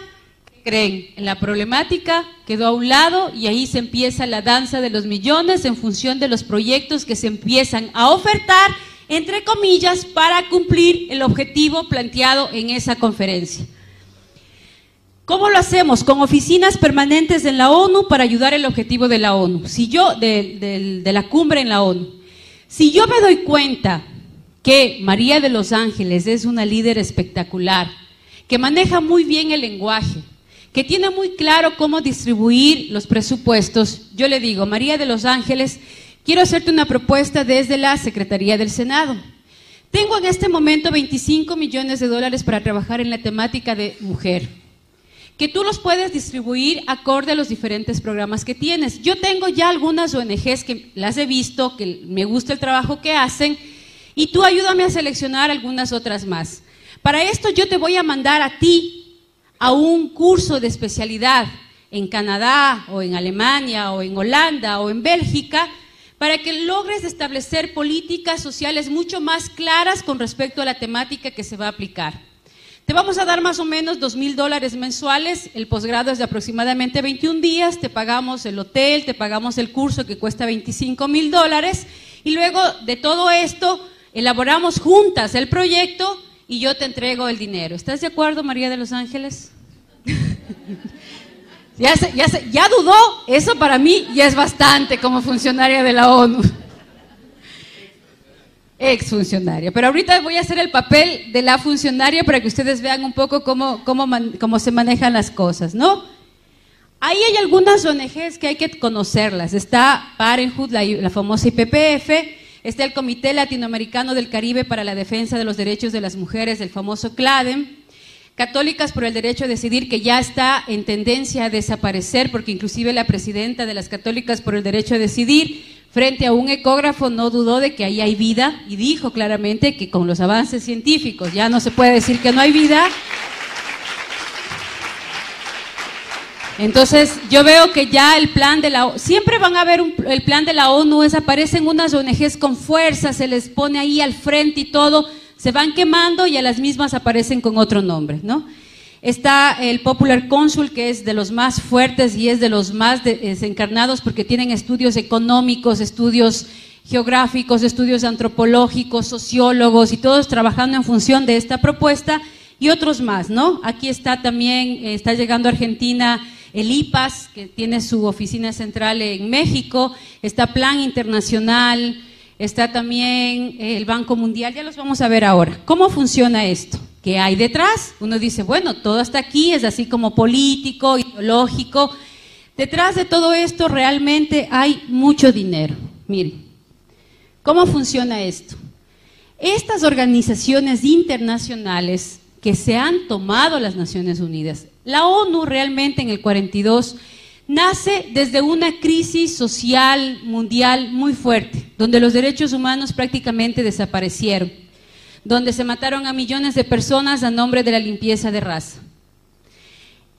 creen, en la problemática quedó a un lado y ahí se empieza la danza de los millones en función de los proyectos que se empiezan a ofertar, entre comillas, para cumplir el objetivo planteado en esa conferencia. ¿Cómo lo hacemos? Con oficinas permanentes en la ONU para ayudar el objetivo de la ONU, de la cumbre en la ONU. Si yo me doy cuenta que María de los Ángeles es una líder espectacular, que maneja muy bien el lenguaje, que tiene muy claro cómo distribuir los presupuestos, yo le digo, María de los Ángeles, quiero hacerte una propuesta desde la Secretaría del Senado. Tengo en este momento 25 millones de dólares para trabajar en la temática de mujer, que tú los puedes distribuir acorde a los diferentes programas que tienes. Yo tengo ya algunas ONGs que las he visto, que me gusta el trabajo que hacen, y tú ayúdame a seleccionar algunas otras más. Para esto yo te voy a mandar a ti a un curso de especialidad en Canadá o en Alemania o en Holanda o en Bélgica para que logres establecer políticas sociales mucho más claras con respecto a la temática que se va a aplicar. Te vamos a dar más o menos $2,000 mensuales, el posgrado es de aproximadamente 21 días, te pagamos el hotel, te pagamos el curso que cuesta $25,000 y luego de todo esto elaboramos juntas el proyecto y yo te entrego el dinero. ¿Estás de acuerdo, María de los Ángeles? Ya dudó, eso para mí ya es bastante como funcionaria de la ONU. Exfuncionaria, pero ahorita voy a hacer el papel de la funcionaria para que ustedes vean un poco cómo se manejan las cosas, ¿no? Ahí hay algunas ONGs que hay que conocerlas. Está Parenthood, la famosa IPPF, está el Comité Latinoamericano del Caribe para la Defensa de los Derechos de las Mujeres, el famoso CLADEM, Católicas por el Derecho a Decidir, que ya está en tendencia a desaparecer, porque inclusive la presidenta de las Católicas por el Derecho a Decidir, frente a un ecógrafo, no dudó de que ahí hay vida y dijo claramente que con los avances científicos ya no se puede decir que no hay vida. Entonces, yo veo que ya el plan de la ONU, siempre van a ver el plan de la ONU, aparecen unas ONGs con fuerza, se les pone ahí al frente y todo, se van quemando y a las mismas aparecen con otro nombre, ¿no? Está el Popular Council, que es de los más fuertes y es de los más desencarnados porque tienen estudios económicos, estudios geográficos, estudios antropológicos, sociólogos y todos trabajando en función de esta propuesta y otros más, ¿no? Aquí está también, está llegando a Argentina el IPAS, que tiene su oficina central en México, está Plan Internacional, está también el Banco Mundial, ya los vamos a ver ahora. ¿Cómo funciona esto? ¿Qué hay detrás? Uno dice, bueno, todo hasta aquí es así como político, ideológico. Detrás de todo esto realmente hay mucho dinero. Miren, ¿cómo funciona esto? Estas organizaciones internacionales que se han tomado las Naciones Unidas, la ONU realmente en el 42 nace desde una crisis social mundial muy fuerte, donde los derechos humanos prácticamente desaparecieron, donde se mataron a millones de personas a nombre de la limpieza de raza.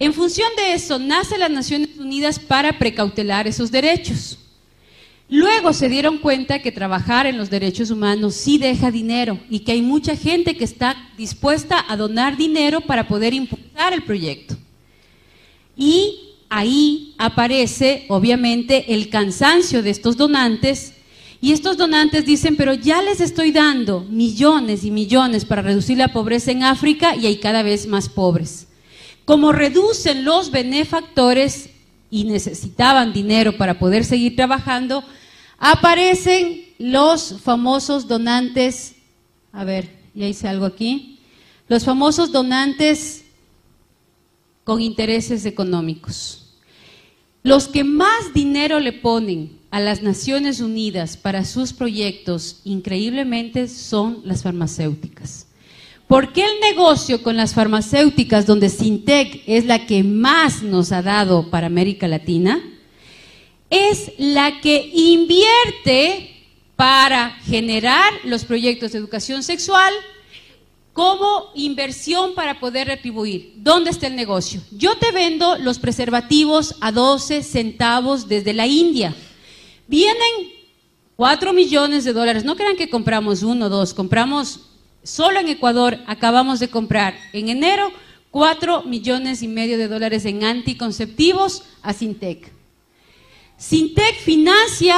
En función de eso, nace las Naciones Unidas para precautelar esos derechos. Luego se dieron cuenta que trabajar en los derechos humanos sí deja dinero y que hay mucha gente que está dispuesta a donar dinero para poder impulsar el proyecto. Y ahí aparece, obviamente, el cansancio de estos donantes. Y estos donantes dicen, pero ya les estoy dando millones y millones para reducir la pobreza en África y hay cada vez más pobres. Como reducen los benefactores y necesitaban dinero para poder seguir trabajando, aparecen los famosos donantes, a ver, ya hice algo aquí, los famosos donantes con intereses económicos. Los que más dinero le ponen a las Naciones Unidas para sus proyectos, increíblemente, son las farmacéuticas. ¿Por qué el negocio con las farmacéuticas, donde Sintec es la que más nos ha dado para América Latina? Es la que invierte para generar los proyectos de educación sexual como inversión para poder retribuir. ¿Dónde está el negocio? Yo te vendo los preservativos a 12 centavos desde la India. Vienen 4 millones de dólares. No crean que compramos 1 o 2, compramos, solo en Ecuador acabamos de comprar en enero 4,5 millones de dólares en anticonceptivos a Sintec. Sintec financia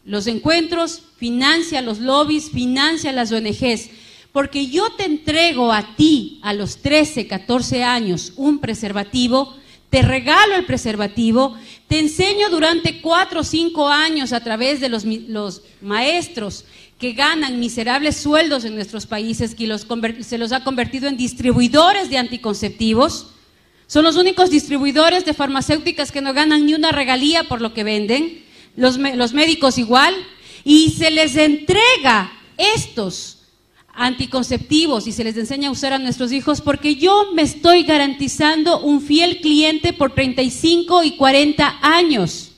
los encuentros, financia los lobbies, financia las ONGs, porque yo te entrego a ti a los 13, 14 años un preservativo, te regalo el preservativo, te enseño durante 4 o 5 años a través de los maestros que ganan miserables sueldos en nuestros países, que se los ha convertido en distribuidores de anticonceptivos. Son los únicos distribuidores de farmacéuticas que no ganan ni una regalía por lo que venden, los médicos igual, y se les entrega estos anticonceptivos y se les enseña a usar a nuestros hijos porque yo me estoy garantizando un fiel cliente por 35 y 40 años.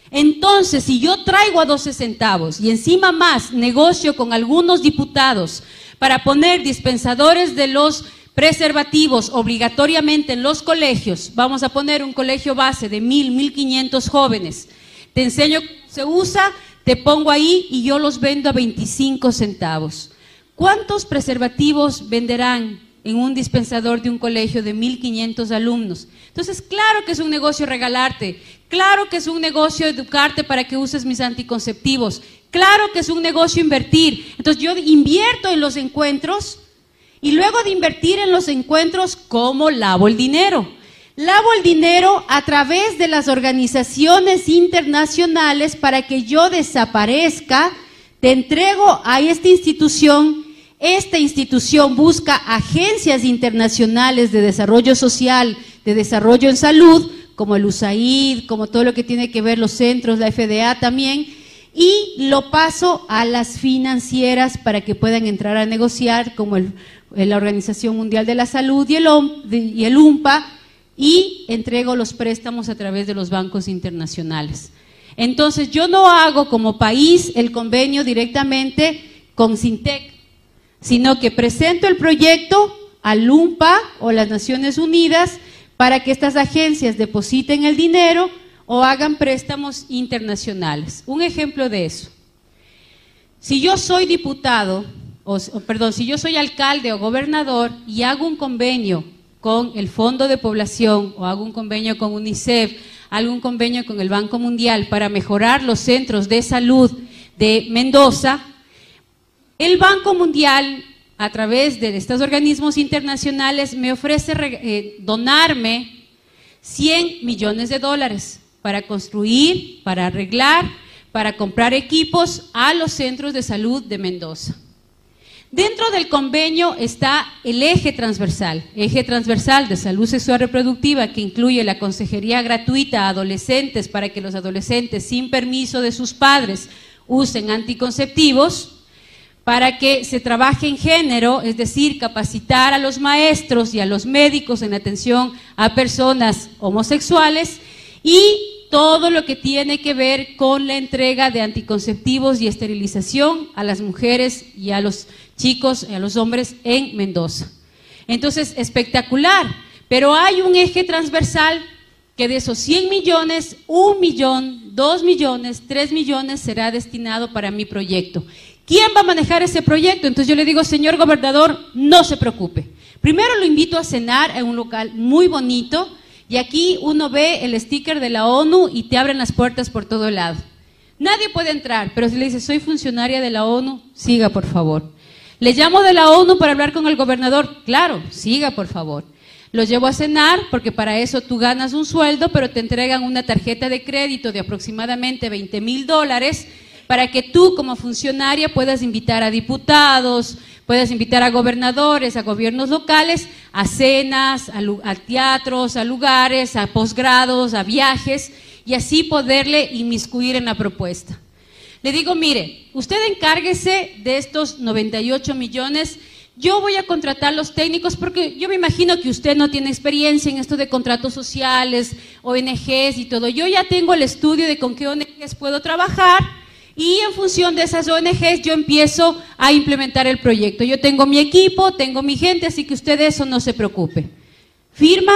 Entonces, si yo traigo a 12 centavos y encima más negocio con algunos diputados para poner dispensadores de los preservativos obligatoriamente en los colegios, vamos a poner un colegio base de 1,500 jóvenes, te enseño cómo se usa, te pongo ahí y yo los vendo a 25 centavos. ¿Cuántos preservativos venderán en un dispensador de un colegio de 1,500 alumnos? Entonces, claro que es un negocio regalarte, claro que es un negocio educarte para que uses mis anticonceptivos, claro que es un negocio invertir. Entonces, yo invierto en los encuentros y luego de invertir en los encuentros, ¿cómo lavo el dinero? Lavo el dinero a través de las organizaciones internacionales para que yo desaparezca, te entrego a esta institución busca agencias internacionales de desarrollo social, de desarrollo en salud, como el USAID, como todo lo que tiene que ver los centros, la FDA también, y lo paso a las financieras para que puedan entrar a negociar, como la Organización Mundial de la Salud y el UNPA, y entrego los préstamos a través de los bancos internacionales. Entonces, yo no hago como país el convenio directamente con Sintec, sino que presento el proyecto al UNPA o las Naciones Unidas para que estas agencias depositen el dinero o hagan préstamos internacionales. Un ejemplo de eso. Si yo soy diputado, si yo soy alcalde o gobernador y hago un convenio con el Fondo de Población o hago un convenio con UNICEF, hago un convenio con el Banco Mundial para mejorar los centros de salud de Mendoza, el Banco Mundial, a través de estos organismos internacionales, me ofrece donarme 100 millones de dólares para construir, para arreglar, para comprar equipos a los centros de salud de Mendoza. Dentro del convenio está el eje transversal de salud sexual reproductiva, que incluye la consejería gratuita a adolescentes para que los adolescentes sin permiso de sus padres usen anticonceptivos, para que se trabaje en género, es decir, capacitar a los maestros y a los médicos en atención a personas homosexuales, y todo lo que tiene que ver con la entrega de anticonceptivos y esterilización a las mujeres y a los chicos y a los hombres en Mendoza. Entonces, espectacular, pero hay un eje transversal que de esos 100 millones, 1 millón, 2 millones, 3 millones será destinado para mi proyecto. ¿Quién va a manejar ese proyecto? Entonces yo le digo, señor gobernador, no se preocupe. Primero lo invito a cenar en un local muy bonito, y aquí uno ve el sticker de la ONU y te abren las puertas por todo lado. Nadie puede entrar, pero si le dice, soy funcionaria de la ONU, siga por favor. Le llamo de la ONU para hablar con el gobernador, claro, siga por favor. Lo llevo a cenar, porque para eso tú ganas un sueldo, pero te entregan una tarjeta de crédito de aproximadamente $20,000 para que tú como funcionaria puedas invitar a diputados, puedas invitar a gobernadores, a gobiernos locales, a cenas, a teatros, a lugares, a posgrados, a viajes, y así poderle inmiscuir en la propuesta. Le digo, mire, usted encárguese de estos 98 millones, yo voy a contratar los técnicos, porque yo me imagino que usted no tiene experiencia en esto de contratos sociales, ONGs y todo. Yo ya tengo el estudio de con qué ONGs puedo trabajar, y en función de esas ONGs yo empiezo a implementar el proyecto. Yo tengo mi equipo, tengo mi gente, así que usted de eso no se preocupe. Firma,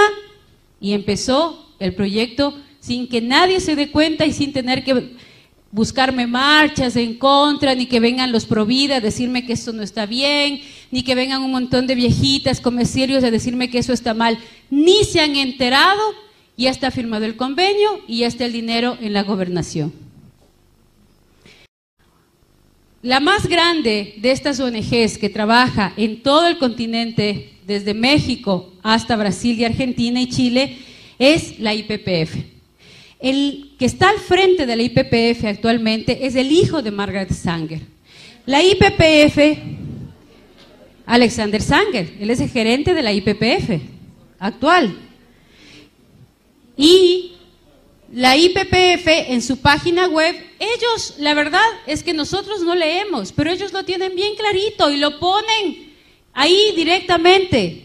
y empezó el proyecto sin que nadie se dé cuenta y sin tener que buscarme marchas en contra, ni que vengan los Provida a decirme que esto no está bien, ni que vengan un montón de viejitas comerciarios a decirme que eso está mal. Ni se han enterado, ya está firmado el convenio y ya está el dinero en la gobernación. La más grande de estas ONGs que trabaja en todo el continente, desde México hasta Brasil y Argentina y Chile, es la IPPF. El que está al frente de la IPPF actualmente es el hijo de Margaret Sanger. La IPPF, Alexander Sanger, él es el gerente de la IPPF actual. Y la IPPF en su página web, ellos, la verdad es que nosotros no leemos, pero ellos lo tienen bien clarito y lo ponen ahí directamente.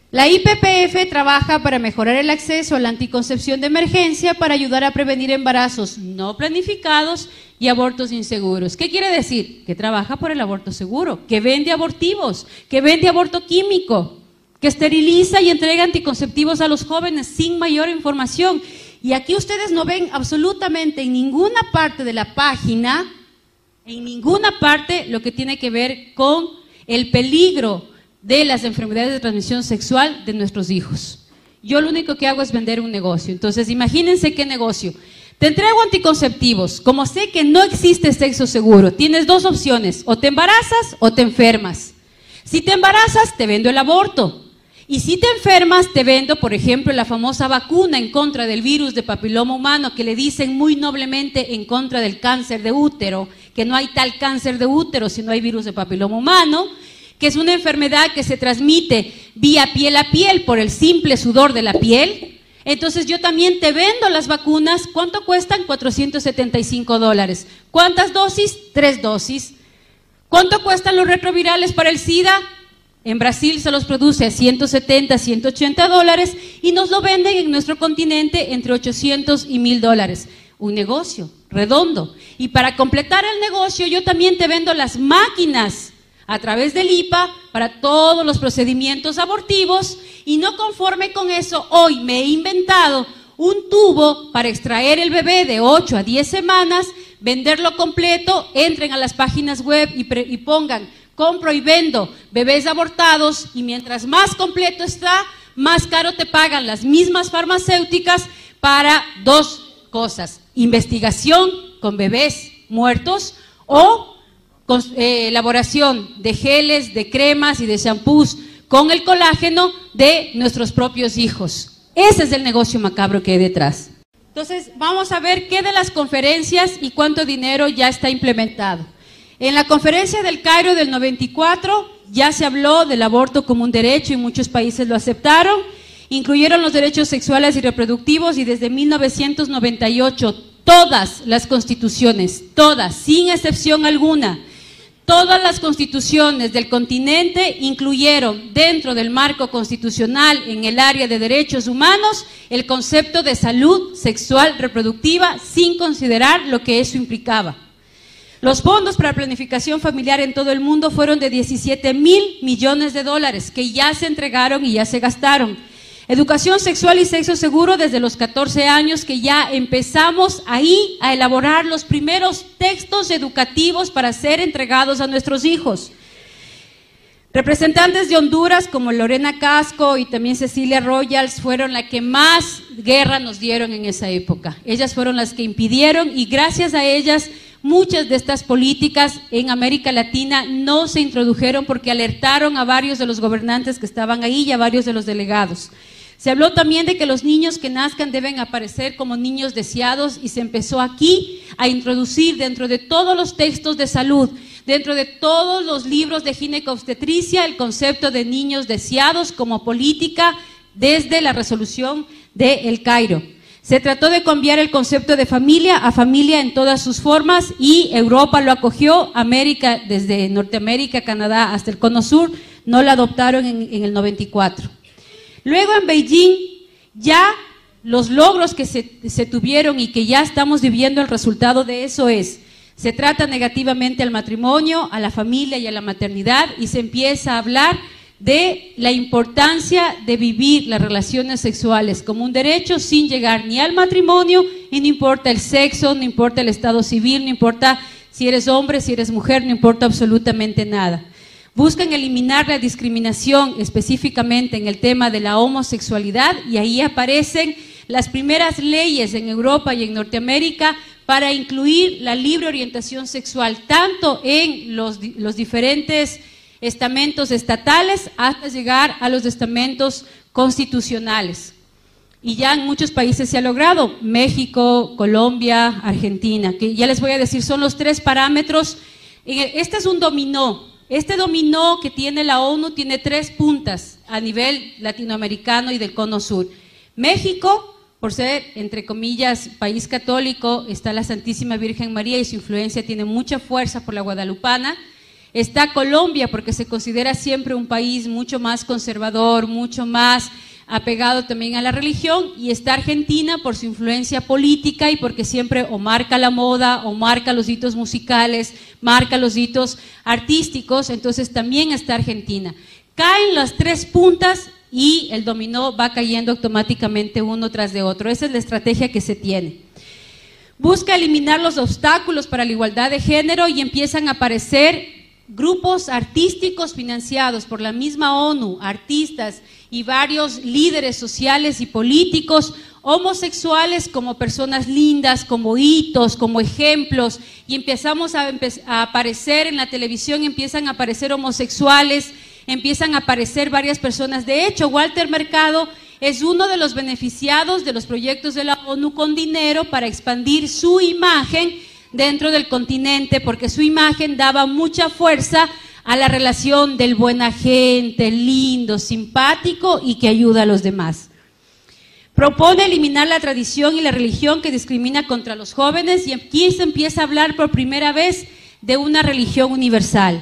La IPPF trabaja para mejorar el acceso a la anticoncepción de emergencia para ayudar a prevenir embarazos no planificados y abortos inseguros. ¿Qué quiere decir? Que trabaja por el aborto seguro, que vende abortivos, que vende aborto químico, que esteriliza y entrega anticonceptivos a los jóvenes sin mayor información. Y aquí ustedes no ven absolutamente en ninguna parte de la página, en ninguna parte, lo que tiene que ver con el peligro de las enfermedades de transmisión sexual de nuestros hijos. Yo lo único que hago es vender un negocio. Entonces, imagínense qué negocio. Te entrego anticonceptivos. Como sé que no existe sexo seguro, tienes dos opciones: o te embarazas o te enfermas. Si te embarazas, te vendo el aborto. Y si te enfermas, te vendo, por ejemplo, la famosa vacuna en contra del virus de papiloma humano, que le dicen muy noblemente en contra del cáncer de útero, que no hay tal cáncer de útero si no hay virus de papiloma humano, que es una enfermedad que se transmite vía piel a piel por el simple sudor de la piel. Entonces yo también te vendo las vacunas. ¿Cuánto cuestan? $475. ¿Cuántas dosis? 3 dosis. ¿Cuánto cuestan los retrovirales para el SIDA? En Brasil se los produce a $170, $180 y nos lo venden en nuestro continente entre $800 y $1,000. Un negocio redondo. Y para completar el negocio, yo también te vendo las máquinas a través del IPA para todos los procedimientos abortivos, Y no conforme con eso, hoy me he inventado un tubo para extraer el bebé de 8 a 10 semanas, venderlo completo, entren a las páginas web y pongan compro y vendo bebés abortados, y mientras más completo está, más caro te pagan las mismas farmacéuticas para dos cosas: investigación con bebés muertos o elaboración de geles, de cremas y de shampoos con el colágeno de nuestros propios hijos. Ese es el negocio macabro que hay detrás. Entonces, vamos a ver qué de las conferencias y cuánto dinero ya está implementado. En la conferencia del Cairo del 94 ya se habló del aborto como un derecho y muchos países lo aceptaron. Incluyeron los derechos sexuales y reproductivos, y desde 1998 todas las constituciones, todas, sin excepción alguna, todas las constituciones del continente incluyeron dentro del marco constitucional en el área de derechos humanos el concepto de salud sexual reproductiva, sin considerar lo que eso implicaba. Los fondos para planificación familiar en todo el mundo fueron de 17.000 millones de dólares que ya se entregaron y ya se gastaron. Educación sexual y sexo seguro desde los 14 años, que ya empezamos ahí a elaborar los primeros textos educativos para ser entregados a nuestros hijos. Representantes de Honduras como Lorena Casco y también Cecilia Royals fueron las que más guerra nos dieron en esa época. Ellas fueron las que impidieron, y gracias a ellas muchas de estas políticas en América Latina no se introdujeron, porque alertaron a varios de los gobernantes que estaban ahí y a varios de los delegados. Se habló también de que los niños que nazcan deben aparecer como niños deseados, y se empezó aquí a introducir dentro de todos los textos de salud, dentro de todos los libros de ginecobstetricia, el concepto de niños deseados como política desde la resolución de El Cairo. Se trató de cambiar el concepto de familia a familia en todas sus formas, y Europa lo acogió. América, desde Norteamérica, Canadá hasta el Cono Sur, no la adoptaron en el 94. Luego en Beijing, ya los logros que se tuvieron y que ya estamos viviendo el resultado de eso se trata negativamente al matrimonio, a la familia y a la maternidad, y se empieza a hablar de la importancia de vivir las relaciones sexuales como un derecho sin llegar ni al matrimonio, y no importa el sexo, no importa el estado civil, no importa si eres hombre, si eres mujer, no importa absolutamente nada. Buscan eliminar la discriminación específicamente en el tema de la homosexualidad, y ahí aparecen las primeras leyes en Europa y en Norteamérica para incluir la libre orientación sexual, tanto en los diferentes estamentos estatales hasta llegar a los estamentos constitucionales. Y ya en muchos países se ha logrado: México, Colombia, Argentina, que ya les voy a decir, son los 3 parámetros. Este es un dominó. Este dominó que tiene la ONU tiene 3 puntas a nivel latinoamericano y del Cono Sur. México, por ser, entre comillas, país católico, está la Santísima Virgen María y su influencia tiene mucha fuerza por la guadalupana. Está Colombia, porque se considera siempre un país mucho más conservador, mucho más apegado también a la religión, y está Argentina por su influencia política y porque siempre o marca la moda, o marca los hitos musicales, marca los hitos artísticos. Entonces también está Argentina. Caen las 3 puntas y el dominó va cayendo automáticamente uno tras de otro. Esa es la estrategia que se tiene. Busca eliminar los obstáculos para la igualdad de género, y empiezan a aparecer grupos artísticos financiados por la misma ONU, artistas y varios líderes sociales y políticos, homosexuales como personas lindas, como hitos, como ejemplos, y empezamos a aparecer en la televisión, empiezan a aparecer homosexuales, empiezan a aparecer varias personas. De hecho, Walter Mercado es uno de los beneficiados de los proyectos de la ONU con dinero para expandir su imagen dentro del continente, porque su imagen daba mucha fuerza a la relación del buena gente, lindo, simpático y que ayuda a los demás. Propone eliminar la tradición y la religión que discrimina contra los jóvenes, y aquí se empieza a hablar por primera vez de una religión universal.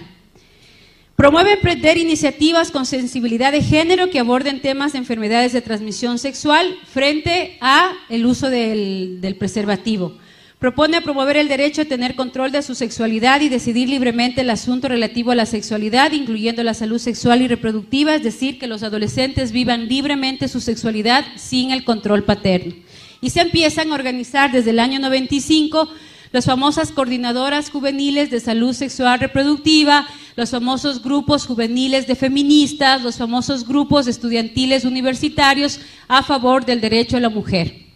Promueve emprender iniciativas con sensibilidad de género que aborden temas de enfermedades de transmisión sexual frente a el uso del preservativo. Propone promover el derecho a tener control de su sexualidad y decidir libremente el asunto relativo a la sexualidad, incluyendo la salud sexual y reproductiva, es decir, que los adolescentes vivan libremente su sexualidad sin el control paterno. Y se empiezan a organizar desde el año 95 las famosas coordinadoras juveniles de salud sexual reproductiva, los famosos grupos juveniles de feministas, los famosos grupos estudiantiles universitarios a favor del derecho a la mujer.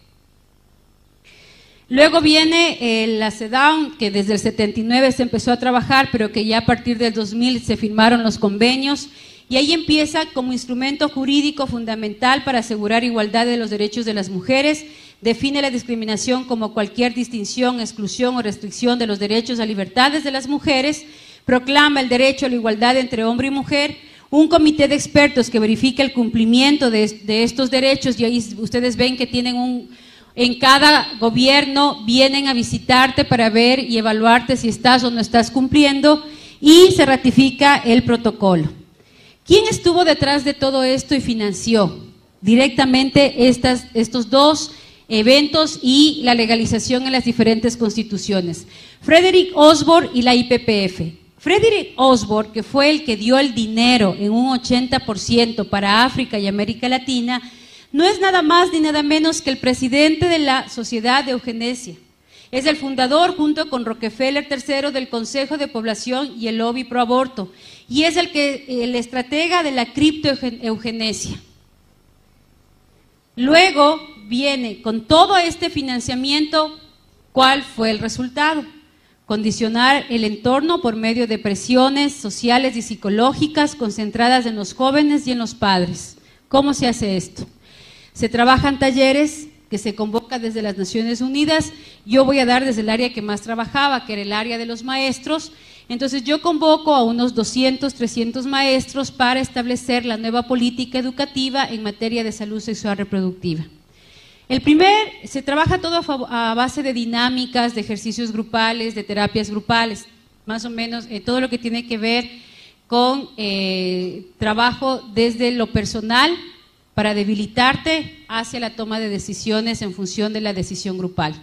Luego viene la CEDAW, que desde el 79 se empezó a trabajar, pero que ya a partir del 2000 se firmaron los convenios, y ahí empieza como instrumento jurídico fundamental para asegurar igualdad de los derechos de las mujeres. Define la discriminación como cualquier distinción, exclusión o restricción de los derechos a libertades de las mujeres, proclama el derecho a la igualdad entre hombre y mujer, un comité de expertos que verifica el cumplimiento de estos derechos, y ahí ustedes ven que tienen en cada gobierno vienen a visitarte para ver y evaluarte si estás o no estás cumpliendo, y se ratifica el protocolo. ¿Quién estuvo detrás de todo esto y financió directamente estos dos eventos y la legalización en las diferentes constituciones? Frederick Osborne y la IPPF. Frederick Osborne, que fue el que dio el dinero en un 80% para África y América Latina, no es nada más ni nada menos que el presidente de la Sociedad de Eugenesia. Es el fundador, junto con Rockefeller III, del Consejo de Población y el Lobby Pro Aborto, y es el estratega de la criptoeugenesia. Luego viene, con todo este financiamiento, ¿cuál fue el resultado? Condicionar el entorno por medio de presiones sociales y psicológicas concentradas en los jóvenes y en los padres. ¿Cómo se hace esto? Se trabajan talleres que se convoca desde las Naciones Unidas. Yo voy a dar desde el área que más trabajaba, que era el área de los maestros. Entonces yo convoco a unos 200, 300 maestros para establecer la nueva política educativa en materia de salud sexual reproductiva. Se trabaja todo a base de dinámicas, de ejercicios grupales, de terapias grupales, más o menos todo lo que tiene que ver con trabajo desde lo personal, para debilitarte hacia la toma de decisiones en función de la decisión grupal.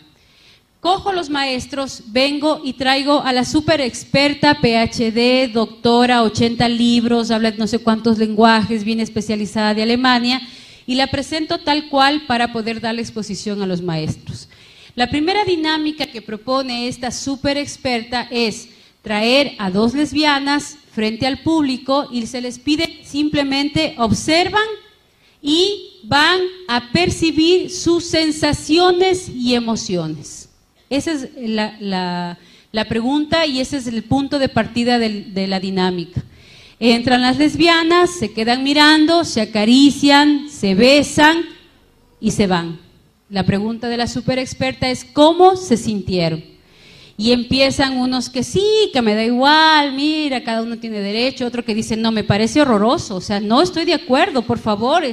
Cojo los maestros, vengo y traigo a la súper experta, PhD, doctora, 80 libros, habla no sé cuántos lenguajes, bien especializada de Alemania, y la presento tal cual para poder darle exposición a los maestros. La primera dinámica que propone esta súper experta es traer a dos lesbianas frente al público y se les pide simplemente observan y van a percibir sus sensaciones y emociones. Esa es la pregunta y ese es el punto de partida de la dinámica. Entran las lesbianas, se quedan mirando, se acarician, se besan y se van. La pregunta de la super experta es ¿cómo se sintieron? Y empiezan unos que sí, que me da igual, mira, cada uno tiene derecho, otro que dice, no, me parece horroroso, o sea, no estoy de acuerdo, por favor,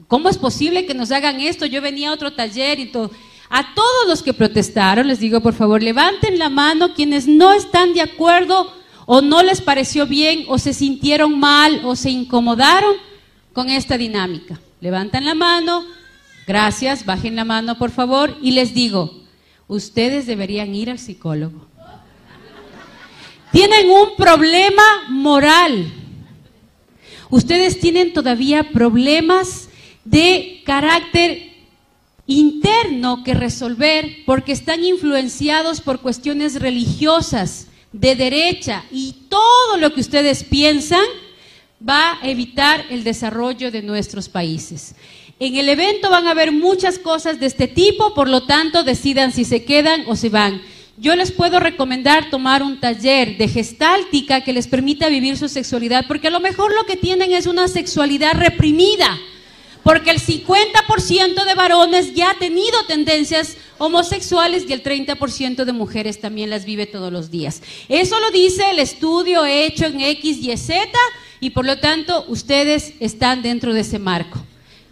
¿cómo es posible que nos hagan esto? Yo venía a otro taller y todo. A todos los que protestaron, les digo, por favor, levanten la mano quienes no están de acuerdo o no les pareció bien o se sintieron mal o se incomodaron con esta dinámica. Levantan la mano, gracias, bajen la mano, por favor, y les digo, ustedes deberían ir al psicólogo. Tienen un problema moral. Ustedes tienen todavía problemas de carácter interno que resolver porque están influenciados por cuestiones religiosas, de derecha, y todo lo que ustedes piensan va a evitar el desarrollo de nuestros países. En el evento van a haber muchas cosas de este tipo, por lo tanto decidan si se quedan o se van. Yo les puedo recomendar tomar un taller de gestáltica que les permita vivir su sexualidad, porque a lo mejor lo que tienen es una sexualidad reprimida, porque el 50% de varones ya ha tenido tendencias homosexuales y el 30% de mujeres también las vive todos los días. Eso lo dice el estudio hecho en X, Y, Z, y por lo tanto ustedes están dentro de ese marco.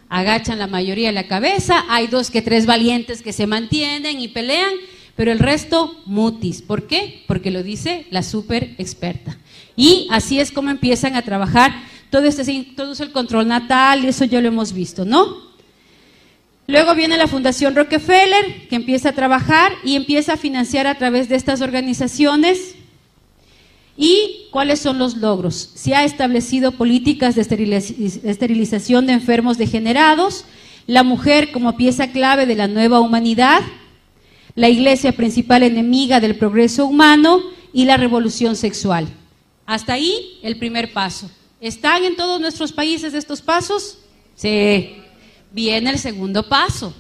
Agachan la mayoría de la cabeza, hay 2 que 3 valientes que se mantienen y pelean, pero el resto mutis. ¿Por qué? Porque lo dice la súper experta. Y así es como empiezan a trabajar. Todo esto se introduce el control natal y eso ya lo hemos visto, ¿no? Luego viene la Fundación Rockefeller, que empieza a trabajar y empieza a financiar a través de estas organizaciones. ¿Y cuáles son los logros? Se ha establecido políticas de esterilización de enfermos degenerados, la mujer como pieza clave de la nueva humanidad, la iglesia principal enemiga del progreso humano y la revolución sexual. Hasta ahí el primer paso. ¿Están en todos nuestros países estos pasos? Sí. Viene el segundo paso.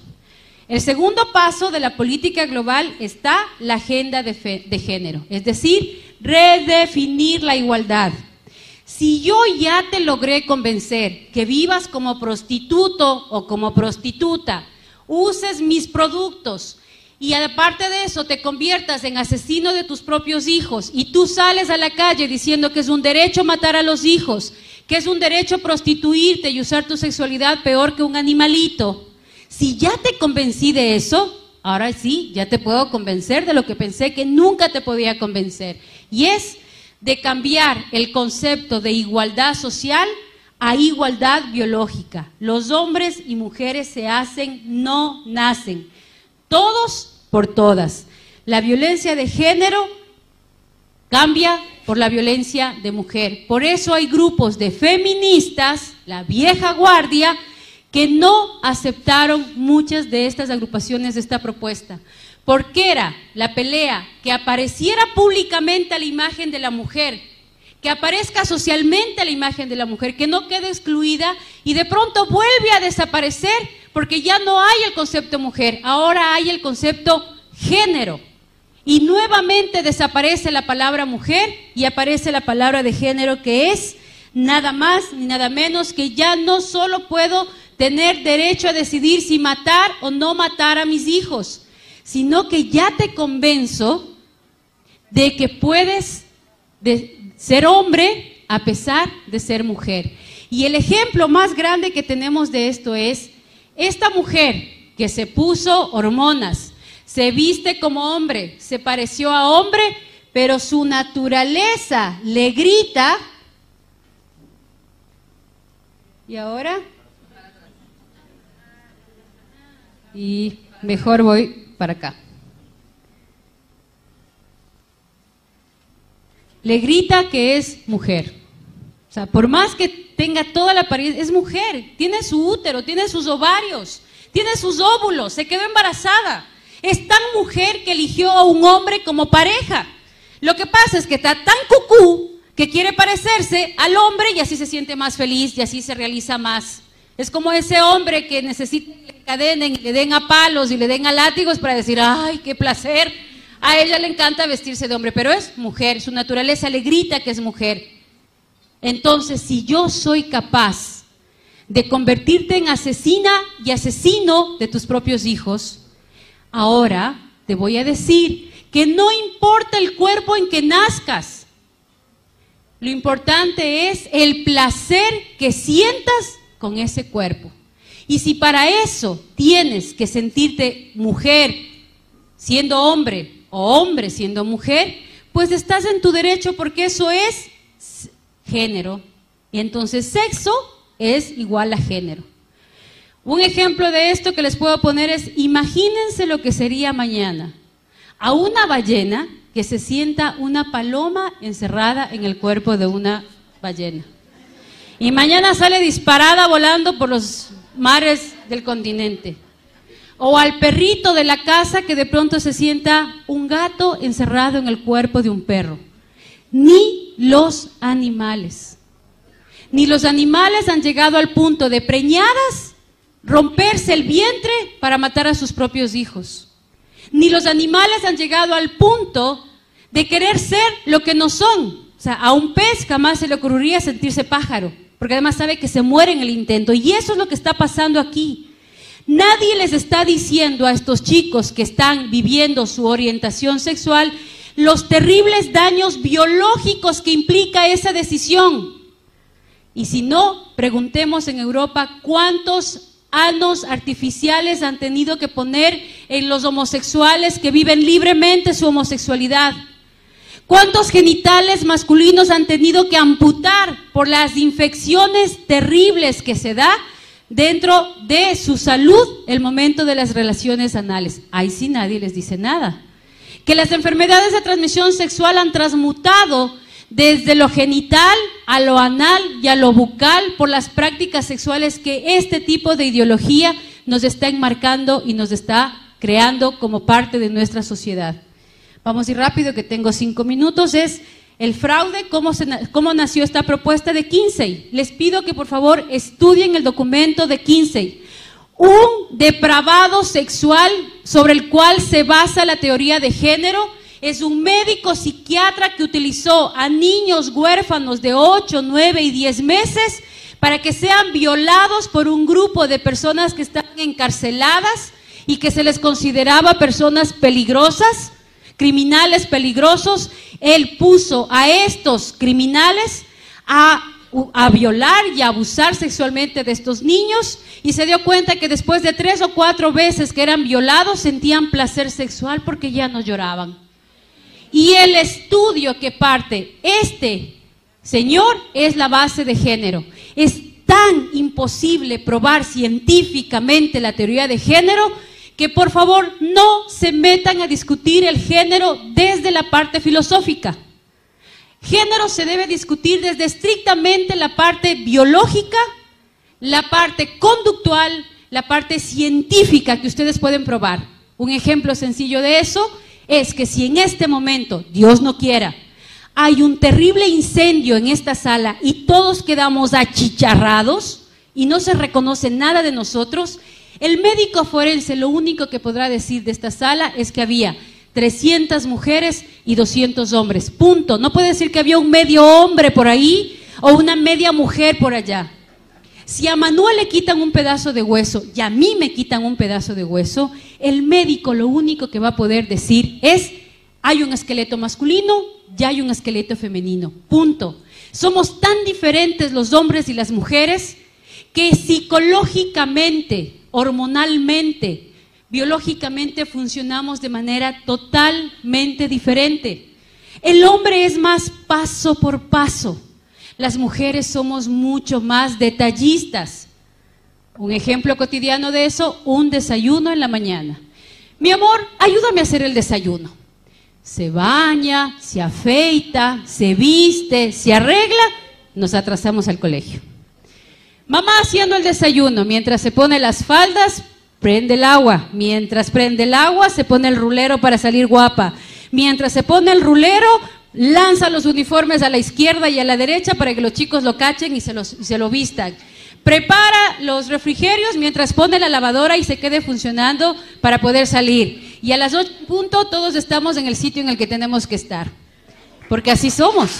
El segundo paso de la política global está la agenda de género, es decir, redefinir la igualdad. Si yo ya te logré convencer que vivas como prostituto o como prostituta, uses mis productos y aparte de eso te conviertas en asesino de tus propios hijos y tú sales a la calle diciendo que es un derecho matar a los hijos, que es un derecho prostituirte y usar tu sexualidad peor que un animalito, si ya te convencí de eso, ahora sí, ya te puedo convencer de lo que pensé que nunca te podía convencer. Y es de cambiar el concepto de igualdad social a igualdad biológica. Los hombres y mujeres se hacen, no nacen. Todos por todas. La violencia de género cambia por la violencia de mujer. Por eso hay grupos de feministas, la vieja guardia, que no aceptaron muchas de estas agrupaciones de esta propuesta. Porque era la pelea que apareciera públicamente a la imagen de la mujer, que aparezca socialmente a la imagen de la mujer, que no quede excluida y de pronto vuelve a desaparecer porque ya no hay el concepto mujer, ahora hay el concepto género. Y nuevamente desaparece la palabra mujer y aparece la palabra de género, que es nada más ni nada menos que ya no solo puedo tener derecho a decidir si matar o no matar a mis hijos, sino que ya te convenzo de que puedes ser hombre a pesar de ser mujer. Y el ejemplo más grande que tenemos de esto es esta mujer que se puso hormonas, se viste como hombre, se pareció a hombre, pero su naturaleza le grita. ¿Y ahora? Y mejor voy para acá. Le grita que es mujer. O sea, por más que tenga toda la apariencia, es mujer. Tiene su útero, tiene sus ovarios, tiene sus óvulos, se quedó embarazada. Es tan mujer que eligió a un hombre como pareja. Lo que pasa es que está tan cucú que quiere parecerse al hombre y así se siente más feliz y así se realiza más. Es como ese hombre que necesita que le encadenen y le den a palos y le den a látigos para decir, ¡ay, qué placer! A ella le encanta vestirse de hombre, pero es mujer, su naturaleza le grita que es mujer. Entonces, si yo soy capaz de convertirte en asesina y asesino de tus propios hijos, ahora te voy a decir que no importa el cuerpo en que nazcas, lo importante es el placer que sientas con ese cuerpo. Y si para eso tienes que sentirte mujer siendo hombre o hombre siendo mujer, pues estás en tu derecho porque eso es género. Y entonces sexo es igual a género. Un ejemplo de esto que les puedo poner es, imagínense lo que sería mañana a una ballena que se sienta una paloma encerrada en el cuerpo de una ballena. Y mañana sale disparada volando por los mares del continente. O al perrito de la casa que de pronto se sienta un gato encerrado en el cuerpo de un perro. Ni los animales. Ni los animales han llegado al punto de preñadas romperse el vientre para matar a sus propios hijos. Ni los animales han llegado al punto de querer ser lo que no son. O sea, a un pez jamás se le ocurriría sentirse pájaro, porque además sabe que se muere en el intento. Y eso es lo que está pasando aquí. Nadie les está diciendo a estos chicos que están viviendo su orientación sexual los terribles daños biológicos que implica esa decisión. Y si no, preguntemos en Europa cuántos anos artificiales han tenido que poner en los homosexuales que viven libremente su homosexualidad. ¿Cuántos genitales masculinos han tenido que amputar por las infecciones terribles que se da dentro de su salud el momento de las relaciones anales. Ahí sí nadie les dice nada. Que las enfermedades de transmisión sexual han transmutado desde lo genital a lo anal y a lo bucal por las prácticas sexuales que este tipo de ideología nos está enmarcando y nos está creando como parte de nuestra sociedad. Vamos a ir rápido, que tengo 5 minutos. Es el fraude, cómo nació esta propuesta de Kinsey. Les pido que por favor estudien el documento de Kinsey. Un depravado sexual sobre el cual se basa la teoría de género es un médico psiquiatra que utilizó a niños huérfanos de 8, 9 y 10 meses para que sean violados por un grupo de personas que estaban encarceladas y que se les consideraba personas peligrosas, criminales peligrosos. Él puso a estos criminales a violar y a abusar sexualmente de estos niños y se dio cuenta que después de 3 o 4 veces que eran violados sentían placer sexual porque ya no lloraban. Y el estudio que parte este señor es la base de género. Es tan imposible probar científicamente la teoría de género que por favor no se metan a discutir el género desde la parte filosófica. Género se debe discutir desde estrictamente la parte biológica, la parte conductual, la parte científica que ustedes pueden probar. Un ejemplo sencillo de eso es que si en este momento, Dios no quiera, hay un terrible incendio en esta sala y todos quedamos achicharrados y no se reconoce nada de nosotros, el médico forense lo único que podrá decir de esta sala es que había 300 mujeres y 200 hombres, punto. No puede decir que había un medio hombre por ahí o una media mujer por allá. Si a Manuel le quitan un pedazo de hueso y a mí me quitan un pedazo de hueso, el médico lo único que va a poder decir es: hay un esqueleto masculino y hay un esqueleto femenino, punto. Somos tan diferentes los hombres y las mujeres que psicológicamente, hormonalmente, biológicamente funcionamos de manera totalmente diferente. El hombre es más paso por paso. Las mujeres somos mucho más detallistas. Un ejemplo cotidiano de eso, un desayuno en la mañana. Mi amor, ayúdame a hacer el desayuno. Se baña, se afeita, se viste, se arregla, nos atrasamos al colegio. Mamá haciendo el desayuno, mientras se pone las faldas, prende el agua. Mientras prende el agua, se pone el rulero para salir guapa. Mientras se pone el rulero, lanza los uniformes a la izquierda y a la derecha para que los chicos lo cachen y se lo vistan. Prepara los refrigerios mientras pone la lavadora y se quede funcionando para poder salir. Y a las 8 en punto todos estamos en el sitio en el que tenemos que estar. Porque así somos.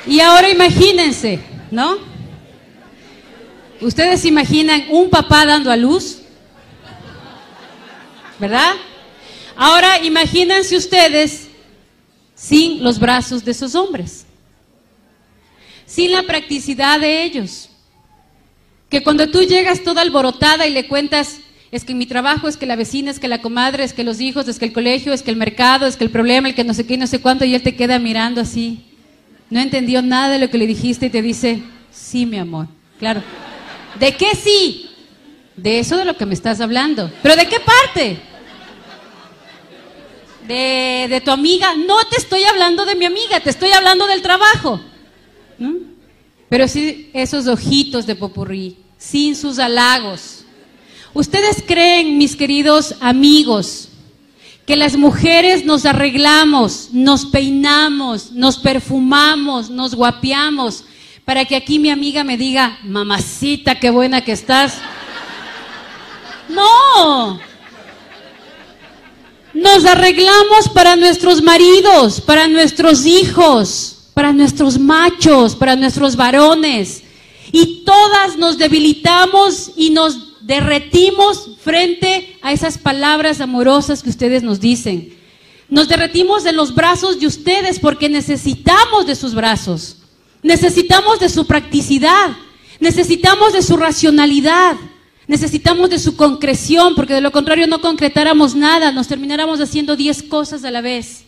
Y ahora imagínense, ¿no? ¿Ustedes se imaginan un papá dando a luz? ¿Verdad? Ahora imagínense ustedes sin los brazos de esos hombres, sin la practicidad de ellos. Que cuando tú llegas toda alborotada y le cuentas: es que mi trabajo, es que la vecina, es que la comadre, es que los hijos, es que el colegio, es que el mercado, es que el problema, el que no sé qué y no sé cuánto, y él te queda mirando así. No entendió nada de lo que le dijiste y te dice: sí, mi amor, claro. ¿De qué sí? De eso de lo que me estás hablando. ¿Pero de qué parte? De tu amiga. No te estoy hablando de mi amiga, te estoy hablando del trabajo. ¿Mm? Pero sí, esos ojitos de popurrí, sin sus halagos. ¿Ustedes creen, mis queridos amigos, que las mujeres nos arreglamos, nos peinamos, nos perfumamos, nos guapeamos para que aquí mi amiga me diga: mamacita, qué buena que estás? No. Nos arreglamos para nuestros maridos, para nuestros hijos, para nuestros machos, para nuestros varones. Y todas nos debilitamos y nos derretimos frente a esas palabras amorosas que ustedes nos dicen. Nos derretimos en los brazos de ustedes porque necesitamos de sus brazos. Necesitamos de su practicidad, necesitamos de su racionalidad, necesitamos de su concreción, porque de lo contrario no concretáramos nada, nos termináramos haciendo 10 cosas a la vez.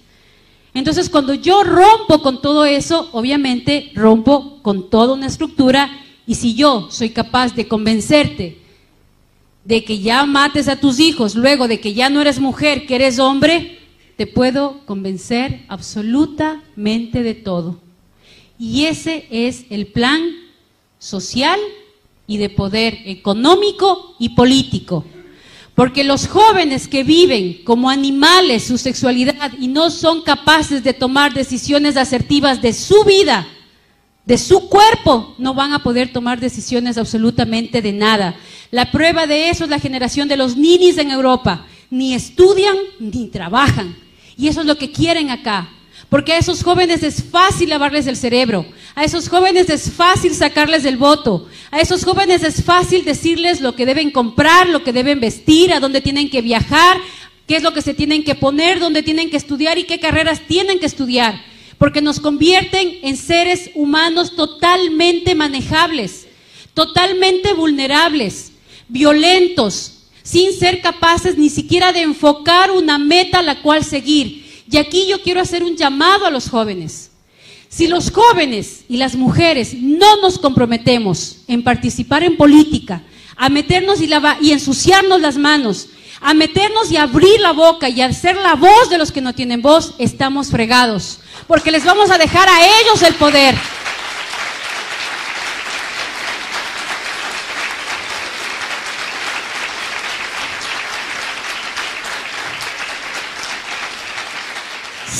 Entonces, cuando yo rompo con todo eso, obviamente rompo con toda una estructura, y si yo soy capaz de convencerte de que ya mates a tus hijos, luego de que ya no eres mujer, que eres hombre, te puedo convencer absolutamente de todo. Y ese es el plan social y de poder económico y político. Porque los jóvenes que viven como animales su sexualidad y no son capaces de tomar decisiones asertivas de su vida, de su cuerpo, no van a poder tomar decisiones absolutamente de nada. La prueba de eso es la generación de los ninis en Europa. Ni estudian ni trabajan. Y eso es lo que quieren acá. Porque a esos jóvenes es fácil lavarles el cerebro, a esos jóvenes es fácil sacarles el voto, a esos jóvenes es fácil decirles lo que deben comprar, lo que deben vestir, a dónde tienen que viajar, qué es lo que se tienen que poner, dónde tienen que estudiar y qué carreras tienen que estudiar, porque nos convierten en seres humanos totalmente manejables, totalmente vulnerables, violentos, sin ser capaces ni siquiera de enfocar una meta a la cual seguir. Y aquí yo quiero hacer un llamado a los jóvenes. Si los jóvenes y las mujeres no nos comprometemos en participar en política, a meternos y ensuciarnos las manos, a meternos y abrir la boca y a ser la voz de los que no tienen voz, estamos fregados, porque les vamos a dejar a ellos el poder.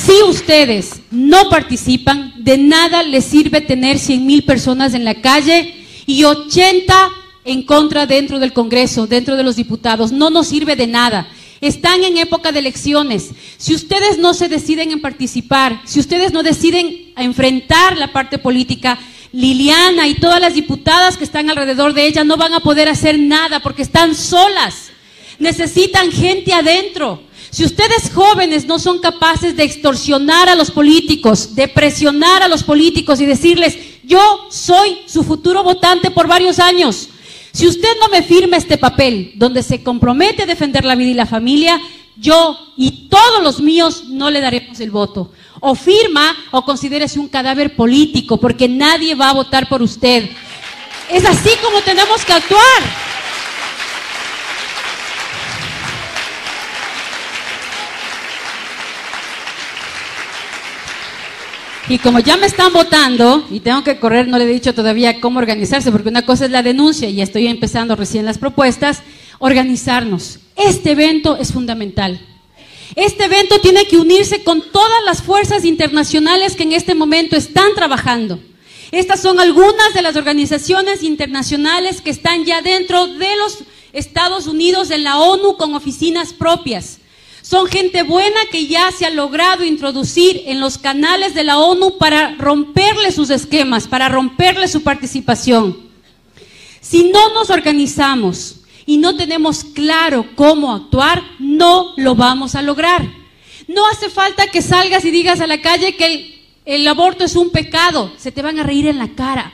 Si ustedes no participan, de nada les sirve tener 100,000 personas en la calle y 80 en contra dentro del Congreso, dentro de los diputados. No nos sirve de nada. Están en época de elecciones. Si ustedes no se deciden en participar, si ustedes no deciden a enfrentar la parte política, Liliana y todas las diputadas que están alrededor de ella no van a poder hacer nada porque están solas. Necesitan gente adentro. Si ustedes jóvenes no son capaces de extorsionar a los políticos, de presionar a los políticos y decirles, yo soy su futuro votante por varios años, si usted no me firma este papel donde se compromete a defender la vida y la familia, yo y todos los míos no le daremos el voto. O firma o considérese un cadáver político, porque nadie va a votar por usted. Es así como tenemos que actuar. Y como ya me están votando y tengo que correr, no le he dicho todavía cómo organizarse, porque una cosa es la denuncia y estoy empezando recién las propuestas, organizarnos. Este evento es fundamental. Este evento tiene que unirse con todas las fuerzas internacionales que en este momento están trabajando. Estas son algunas de las organizaciones internacionales que están ya dentro de los Estados Unidos, en la ONU, con oficinas propias. Son gente buena que ya se ha logrado introducir en los canales de la ONU para romperle sus esquemas, para romperle su participación. Si no nos organizamos y no tenemos claro cómo actuar, no lo vamos a lograr. No hace falta que salgas y digas a la calle que el aborto es un pecado, se te van a reír en la cara.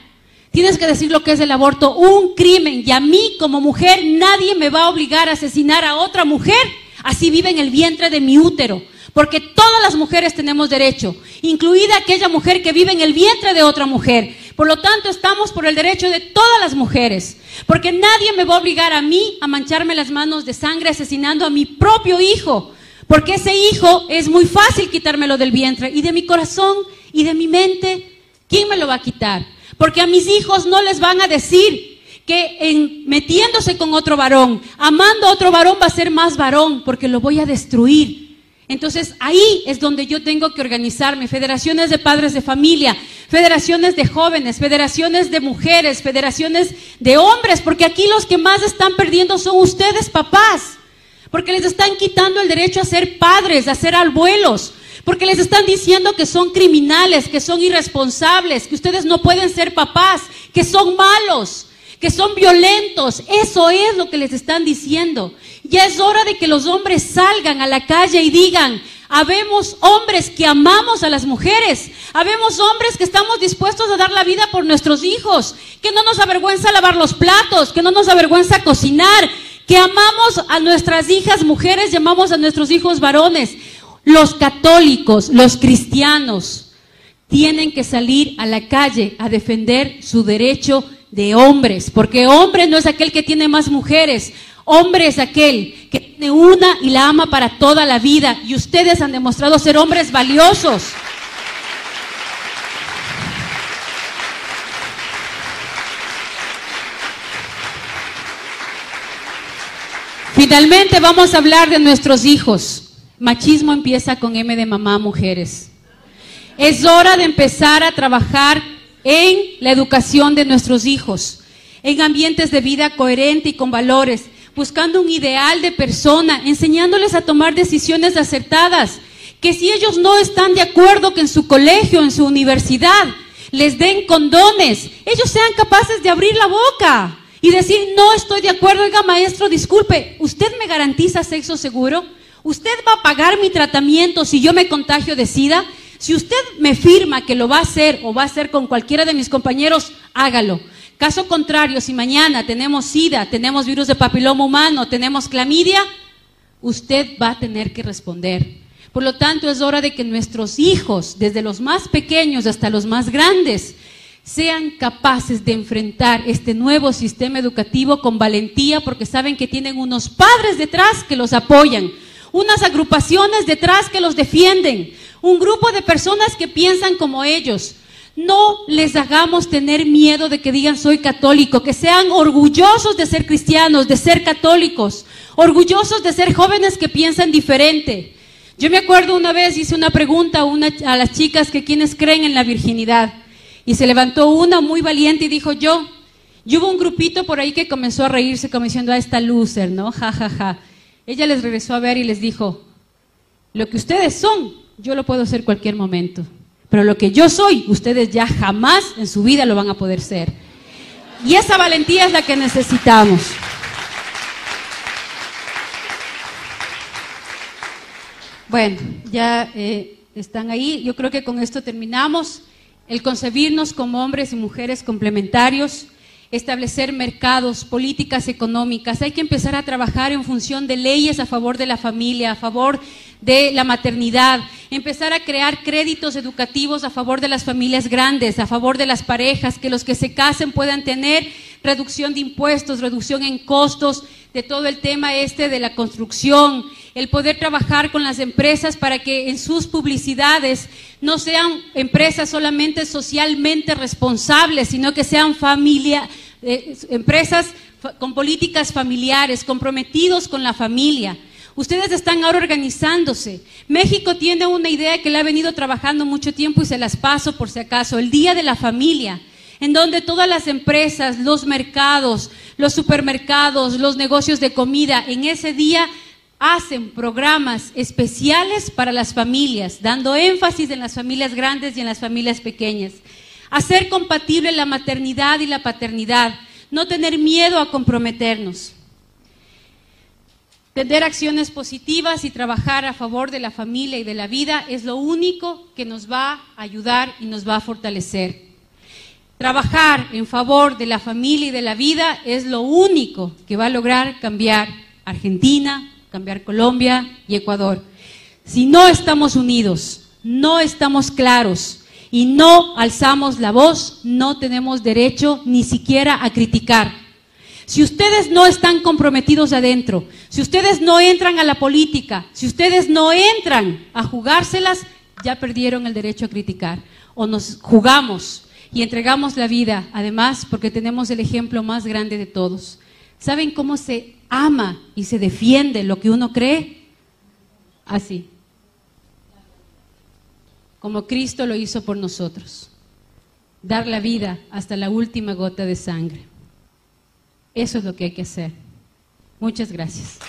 Tienes que decir lo que es el aborto, un crimen, y a mí como mujer nadie me va a obligar a asesinar a otra mujer. Así vive en el vientre de mi útero, porque todas las mujeres tenemos derecho, incluida aquella mujer que vive en el vientre de otra mujer. Por lo tanto, estamos por el derecho de todas las mujeres, porque nadie me va a obligar a mí a mancharme las manos de sangre asesinando a mi propio hijo, porque ese hijo es muy fácil quitármelo del vientre y de mi corazón y de mi mente. ¿Quién me lo va a quitar? Porque a mis hijos no les van a decir que metiéndose con otro varón, amando a otro varón, va a ser más varón, porque lo voy a destruir. Entonces ahí es donde yo tengo que organizarme. Federaciones de padres de familia, federaciones de jóvenes, federaciones de mujeres, federaciones de hombres, porque aquí los que más están perdiendo son ustedes, papás, porque les están quitando el derecho a ser padres, a ser abuelos, porque les están diciendo que son criminales, que son irresponsables, que ustedes no pueden ser papás, que son malos, que son violentos. Eso es lo que les están diciendo. Ya es hora de que los hombres salgan a la calle y digan, habemos hombres que amamos a las mujeres, habemos hombres que estamos dispuestos a dar la vida por nuestros hijos, que no nos avergüenza lavar los platos, que no nos avergüenza cocinar, que amamos a nuestras hijas mujeres y amamos a nuestros hijos varones. Los católicos, los cristianos, tienen que salir a la calle a defender su derecho de hombres, porque hombre no es aquel que tiene más mujeres, hombre es aquel que tiene una y la ama para toda la vida, y ustedes han demostrado ser hombres valiosos. Finalmente vamos a hablar de nuestros hijos. Machismo empieza con M de mamá, mujeres. Es hora de empezar a trabajar en la educación de nuestros hijos, en ambientes de vida coherente y con valores, buscando un ideal de persona, enseñándoles a tomar decisiones acertadas, que si ellos no están de acuerdo que en su colegio, en su universidad, les den condones, ellos sean capaces de abrir la boca y decir, no estoy de acuerdo, oiga maestro, disculpe, ¿usted me garantiza sexo seguro? ¿Usted va a pagar mi tratamiento si yo me contagio de SIDA? Si usted me firma que lo va a hacer o va a hacer con cualquiera de mis compañeros, hágalo. Caso contrario, si mañana tenemos SIDA, tenemos virus de papiloma humano, tenemos clamidia, usted va a tener que responder. Por lo tanto, es hora de que nuestros hijos, desde los más pequeños hasta los más grandes, sean capaces de enfrentar este nuevo sistema educativo con valentía, porque saben que tienen unos padres detrás que los apoyan, unas agrupaciones detrás que los defienden, un grupo de personas que piensan como ellos. No les hagamos tener miedo de que digan soy católico, que sean orgullosos de ser cristianos, de ser católicos, orgullosos de ser jóvenes que piensan diferente. Yo me acuerdo una vez hice una pregunta a las chicas que quienes creen en la virginidad, y se levantó una muy valiente y dijo yo. Y hubo un grupito por ahí que comenzó a reírse como diciendo, esta loser, ¿no? Ja, ja, ja. Ella les regresó a ver y les dijo, lo que ustedes son, yo lo puedo ser cualquier momento, pero lo que yo soy, ustedes ya jamás en su vida lo van a poder ser. Y esa valentía es la que necesitamos. Bueno, ya están ahí, yo creo que con esto terminamos. El concebirnos como hombres y mujeres complementarios, establecer mercados, políticas económicas. Hay que empezar a trabajar en función de leyes a favor de la familia, a favor de la maternidad, empezar a crear créditos educativos a favor de las familias grandes, a favor de las parejas, que los que se casen puedan tener reducción de impuestos, reducción en costos, de todo el tema de la construcción, el poder trabajar con las empresas para que en sus publicidades no sean empresas solamente socialmente responsables, sino que sean empresas con políticas familiares, comprometidos con la familia. Ustedes están ahora organizándose. México tiene una idea que le ha venido trabajando mucho tiempo y se las paso por si acaso, el Día de la Familia, en donde todas las empresas, los mercados, los supermercados, los negocios de comida, en ese día hacen programas especiales para las familias, dando énfasis en las familias grandes y en las familias pequeñas. Hacer compatible la maternidad y la paternidad, no tener miedo a comprometernos. Tener acciones positivas y trabajar a favor de la familia y de la vida es lo único que nos va a ayudar y nos va a fortalecer. Trabajar en favor de la familia y de la vida es lo único que va a lograr cambiar Argentina, cambiar Colombia y Ecuador. Si no estamos unidos, no estamos claros y no alzamos la voz, no tenemos derecho ni siquiera a criticar. Si ustedes no están comprometidos adentro, si ustedes no entran a la política, si ustedes no entran a jugárselas, ya perdieron el derecho a criticar. O nos jugamos y entregamos la vida, además, porque tenemos el ejemplo más grande de todos. ¿Saben cómo se ama y se defiende lo que uno cree? Así. Como Cristo lo hizo por nosotros. Dar la vida hasta la última gota de sangre. Eso es lo que hay que hacer. Muchas gracias.